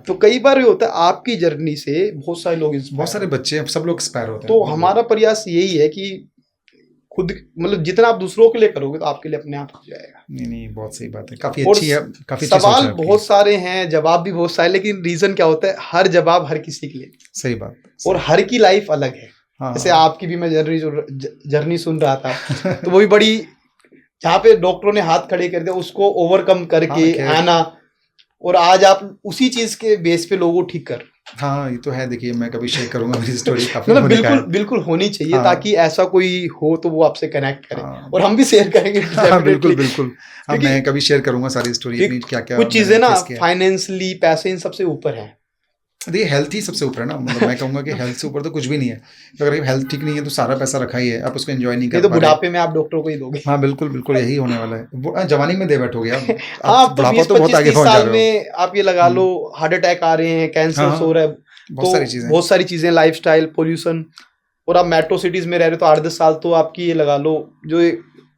तो कई बार ये होता है, आपकी जर्नी से बहुत सारे लोग, बहुत सारे बच्चे, सब लोग इंस्पायर होते हैं। तो हमारा प्रयास यही है कि खुद मतलब जितना आप दूसरों के लिए करोगे, तो आपके लिए अपने आप हो जाएगा। नहीं, बहुत सही बात है, काफी अच्छी है, काफी सवाल बहुत सारे हैं, जवाब भी बहुत सारे, लेकिन रीजन क्या होता है, हर जवाब हर किसी के लिए। सही बात। और हर की लाइफ अलग है। जैसे आपकी भी मैं जर्नी सुन रहा था, तो वो भी बड़ी, जहाँ पे डॉक्टरों ने हाथ खड़े कर दिया, उसको ओवरकम करके आना, और आज आप उसी चीज के बेस पे लोगों को ठीक कर। हाँ ये तो है। देखिए मैं कभी शेयर करूंगा मेरी स्टोरी, काफी मतलब लोगों ने कहा बिल्कुल है। बिल्कुल होनी चाहिए, हाँ ताकि ऐसा कोई हो तो वो आपसे कनेक्ट करे, हाँ और हम भी शेयर करेंगे हाँ बिल्कुल डेफिनेटली। बिल्कुल। हाँ क्योंकि मैं कभी शेयर करूंगा सारी स्टोरी अपनी, क्या क्या कुछ चीजें मैंने ना फेस किया है। फाइनेंशियली पैसे इन सबसे ऊपर है। देखिए हेल्थ ही सबसे ऊपर है ना, मतलब मैं कहूंगा कि हेल्थ से ऊपर तो कुछ भी नहीं है। अगर हेल्थ ठीक नहीं है तो सारा पैसा रखा ही है, आप उसको एंजॉय नहीं नहीं कर तो पा रहे। बुढ़ापे में आप डॉक्टर को ही दोगे। हाँ बिल्कुल बिल्कुल, यही होने वाला है। जवानी में दे बैठोगे हाँ, आप अब तो बुढ़ापा बीस तो बहुत पच्चीस आगे तीस पहुंच जा साल रहे हो। में आप ये लगा लो, हार्ट अटैक आ रहे हैं, हाँ कैंसर हाँ हो रहा है, बहुत तो सारी चीजें। बहुत सारी चीजें, लाइफस्टाइल, पोल्यूशन। और आप मेट्रो सिटीज में रह रहे हो तो 8-10 साल तो आपकी ये लगा लो, जो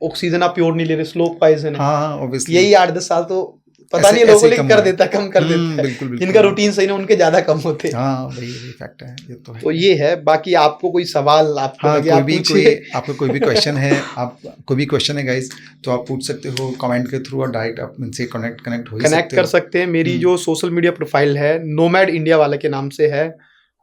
ऑक्सीजन आप प्योर नहीं ले रहे, स्लो पॉइजन है, हाँ हाँ ऑब्वियसली। यही 8-10 साल तो पता ऐसे नहीं है लोगों को, ऐसे ही लेकिन कम कर हुआ है। देता है, कम कर देता है। बिल्कुल जिनका बिल्कुल। रूटीन सही ना उनके ज्यादा कम होते हैं। हाँ वही वही फैक्ट है, ये तो है तो ही है। ये है। बाकी आपको कोई सवाल आपको हाँ लगे कोई आप भी, कोई पूछिए। आपका कोई भी क्वेश्चन है, आप कोई भी क्वेश्चन है गाइस तो आप पूछ सकते हो कमेंट के थ्रू, और डायरेक्ट आप इनसे कनेक्ट कनेक्ट हो ही कनेक्ट सकते कर हो। सकते हैं। मेरी जो सोशल मीडिया प्रोफाइल है नोमैड इंडिया वाले के नाम से है।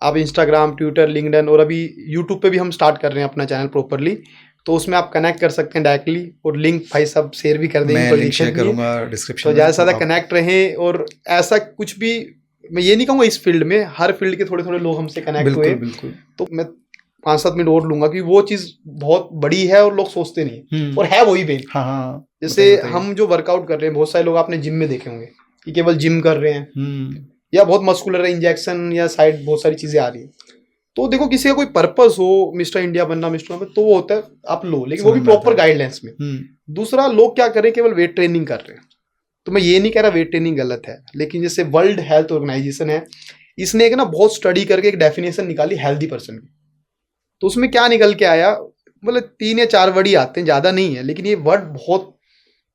आप इंस्टाग्राम, ट्विटर, लिंक्डइन, और अभी यूट्यूब पे भी हम स्टार्ट कर रहे हैं अपना चैनल प्रॉपरली, तो उसमें आप कनेक्ट कर सकते हैं डायरेक्टली, और लिंक भाई सब शेयर भी कर देंगे, मैं कोई लिंक शेयर दिक्कत नहीं है। करूंगा डिस्क्रिप्शन तो में, ज़्यादा से तो ज़्यादा आप कनेक्ट रहें। और ऐसा कुछ भी, मैं ये नहीं कहूँगा इस फील्ड में, हर फील्ड के थोड़े थोड़े लोग हमसे कनेक्ट हुए, बिल्कुल बिल्कुल। तो मैं 5-7 मिनट और लूंगा कि वो चीज़ बहुत बड़ी है और लोग सोचते नहीं है, और है वही मेन। हाँ हाँ जैसे बताइए बताइए। हम जो वर्कआउट कर रहे हैं, बहुत सारे लोग आपने जिम में देखे होंगे कि केवल जिम कर रहे हैं, हम्म या बहुत मस्कुलर है, इंजेक्शन या साइड बहुत सारी चीजें आ रही हैं। तो देखो किसी का कोई पर्पस हो, मिस्टर इंडिया बनना, मिस्टर बनना, तो वो होता है आप लो, लेकिन वो भी समझ में आता प्रॉपर है। गाइडलाइंस में। दूसरा, लोग क्या करें, केवल वेट ट्रेनिंग कर रहे हैं। तो मैं ये नहीं कह रहा वेट ट्रेनिंग गलत है, लेकिन जैसे वर्ल्ड हेल्थ ऑर्गेनाइजेशन है, इसने एक ना बहुत स्टडी करके एक डेफिनेशन निकाली हेल्दी पर्सन की। तो उसमें क्या निकल के आया, मतलब 3 या 4 वर्ड ही आते हैं, ज्यादा नहीं है, लेकिन ये वर्ड बहुत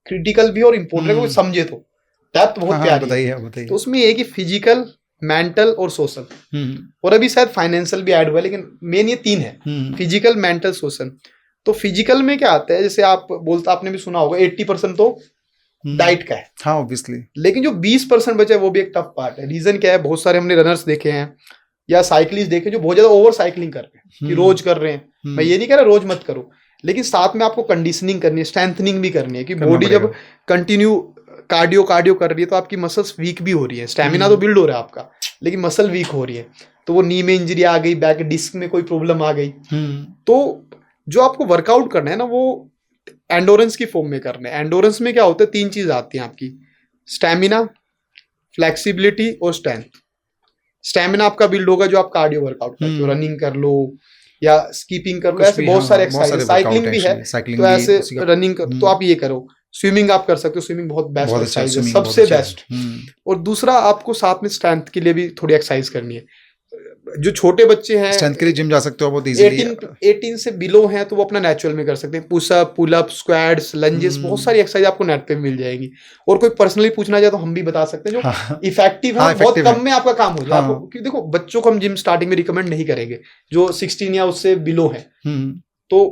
क्रिटिकल भी और इंपॉर्टेंट है, कोई समझे तो डेप्थ हाँ बहुत हाँ प्यारी है। बताइए तो बताइए। उसमें ये है कि फिजिकल, मेंटल और सोशल, और अभी शायद फाइनेंशियल भी ऐड हुआ है, लेकिन मेन ये 3 है, फिजिकल, मेंटल, सोशल। तो फिजिकल में क्या आता है, जैसे आप बोलता, आपने भी सुना होगा 80% तो डाइट का है, हाँ ऑब्वियसली। लेकिन जो 20% बचा है वो भी एक टफ पार्ट है। रीजन क्या है, बहुत सारे हमने रनर्स देखे हैं या साइकिलिस्ट देखे जो बहुत ज्यादा ओवर साइकिलिंग कर रहे हैं, कि रोज कर रहे हैं। मैं ये नहीं कह रहा रोज मत करो, लेकिन साथ में आपको कंडीशनिंग करनी है, स्ट्रेंथनिंग भी करनी है, कि करना बॉडी जब पड़ेगा। कंटिन्यू कार्डियो कार्डियो कर रही है तो आपकी मसल्स वीक भी हो रही है, स्टेमिना तो बिल्ड हो रहा है आपका, लेकिन मसल वीक हो रही है। तो वो नी में इंजरी आ गई, बैक डिस्क में कोई प्रॉब्लम आ गई, तो जो आपको वर्कआउट करना है ना, वो एंडोरेंस की फॉर्म में करना है। एंडोरेंस में क्या होता है, 3 चीज आती हैं आपकी, स्टेमिना, फ्लेक्सिबिलिटी और स्ट्रेंथ। स्टेमिना आपका बिल्ड होगा जो आप कार्डियो वर्कआउट करते हो, रनिंग कर लो या स्कीपिंग कर लो, कुछ ऐसे भी, बहुत सारे हाँ बहुत एक्सरसाइज, सारे साइकिलिंग वर्कआउट है भी है, एक्चुअली, साइकिलिंग तो भी ऐसे उसी का। रनिंग कर तो आप ये करो। स्विमिंग आप कर सकते हो, स्विमिंग बहुत बेस्ट बहुत अच्छा, एक्सरसाइज है, स्विमिंग बहुत सबसे अच्छा है। बेस्ट। और दूसरा, आपको साथ में स्ट्रेंथ के लिए भी थोड़ी एक्सरसाइज करनी है। जो छोटे बच्चे हैं, स्ट्रेंथ के लिए जिम जा सकते हो बहुत इजीली। 18 से बिलो हैं, तो वो अपना नेचुरल में कर सकते हैं, पुशअप, पुलअप, स्क्वाड्स, लंजेस, बहुत सारी एक्सरसाइज आपको नेट पे मिल जाएगी। और कोई पर्सनली पूछना चाहे तो हम भी बता सकते हैं, जो हाँ इफेक्टिव है, हाँ और बहुत effective है। कम में आपका काम हो जाए। हाँ आपको, क्योंकि देखो बच्चों को हम जिम स्टार्टिंग में रिकमेंड नहीं करेंगे जो 16 या उससे बिलो है, तो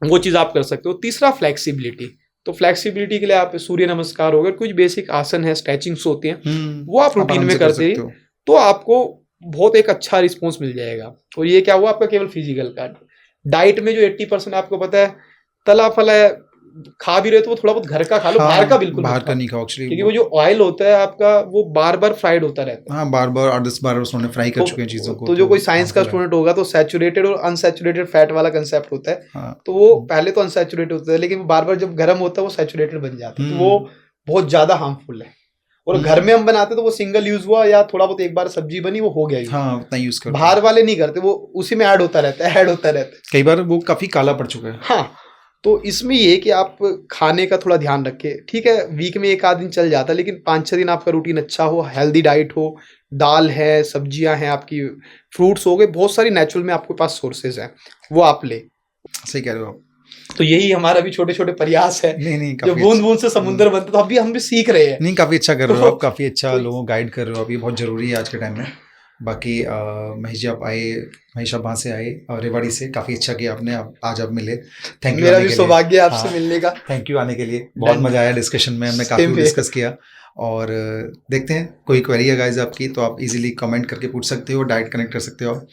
वो चीज आप कर सकते हो। तीसरा, फ्लेक्सिबिलिटी। तो फ्लेक्सिबिलिटी के लिए आप सूर्य नमस्कार हो गए, कुछ बेसिक आसन है, स्ट्रेचिंग्स होती हैं, वो आप रूटीन आराम में से कर करते सकते रहिए, हो। तो आपको बहुत एक अच्छा रिस्पॉन्स मिल जाएगा। और ये क्या हुआ आपका केवल फिजिकल का। डाइट में जो 80% आपको पता है तला फला है, खा भी रहे तो वो थोड़ा बहुत घर का खा लो, बाहर का हाँ बिल्कुल मत बाहर का खाओ, नहीं खाओ एक्चुअली। क्योंकि वो जो ऑयल होता है आपका, वो बार बार फ्राइड होता रहता है। हाँ बार बार 8-10 बार उन्होंने फ्राई कर चुके हैं चीज़ों को, तो जो कोई साइंस का harmful है। स्टूडेंट होगा तो सैचुरेटेड और अनसैचुरेटेड फैट वाला कंसेप्ट होता है, हाँ तो वो पहले तो अनसैचुरेटेड होता है, लेकिन बार बार जब गर्म होता है वो सैचुरेटेड बन जाता है, तो वो बहुत ज्यादा हार्मफुल है। और घर में हम बनाते तो वो सिंगल यूज हुआ, या थोड़ा बहुत एक बार सब्जी बनी वो हो गया यूज। हाँ उतना यूज करते बाहर हैं। वाले नहीं करते, वो उसी में ऐड होता रहता है, ऐड होता रहता है। कई बार वो काफी काला पड़ चुका है। हाँ, तो इसमें ये कि आप खाने का थोड़ा ध्यान रखें। ठीक है, वीक में 1 आध दिन चल जाता है, लेकिन 5-6 दिन आपका रूटीन अच्छा हो, हेल्दी डाइट हो, दाल है, सब्जियां हैं आपकी, फ्रूट्स हो गए, बहुत सारी नेचुरल में आपके पास सोर्सेज हैं, वो आप ले। सही कह रहे हो आप। तो यही हमारा भी छोटे छोटे प्रयास है, नहीं नहीं जो काफी बूंद अच्छा। बूंद से समुद्र बनता, तो अभी हम भी सीख रहे हैं। नहीं काफी अच्छा कर रहे हो आप, काफी अच्छा तो लोगों को गाइड कर रहे हो आप, ये बहुत जरूरी है आज के टाइम में। बाकी महेश जी आप आए, महेश आप वहाँ से आए और रेवाड़ी से, काफी अच्छा किया आपने, आज आप मिले, थैंक यू मेरा आने भी के लिए। सौभाग्य है आपसे हाँ मिलने का। थैंक यू आने के लिए, बहुत Done. मजा आया डिस्कशन में, हमने काफी Same here. डिस्कस किया। और देखते हैं कोई क्वेरी है गाइज आपकी तो आप इजीली कमेंट करके पूछ सकते हो, डायरेक्ट कनेक्ट कर सकते हो आप।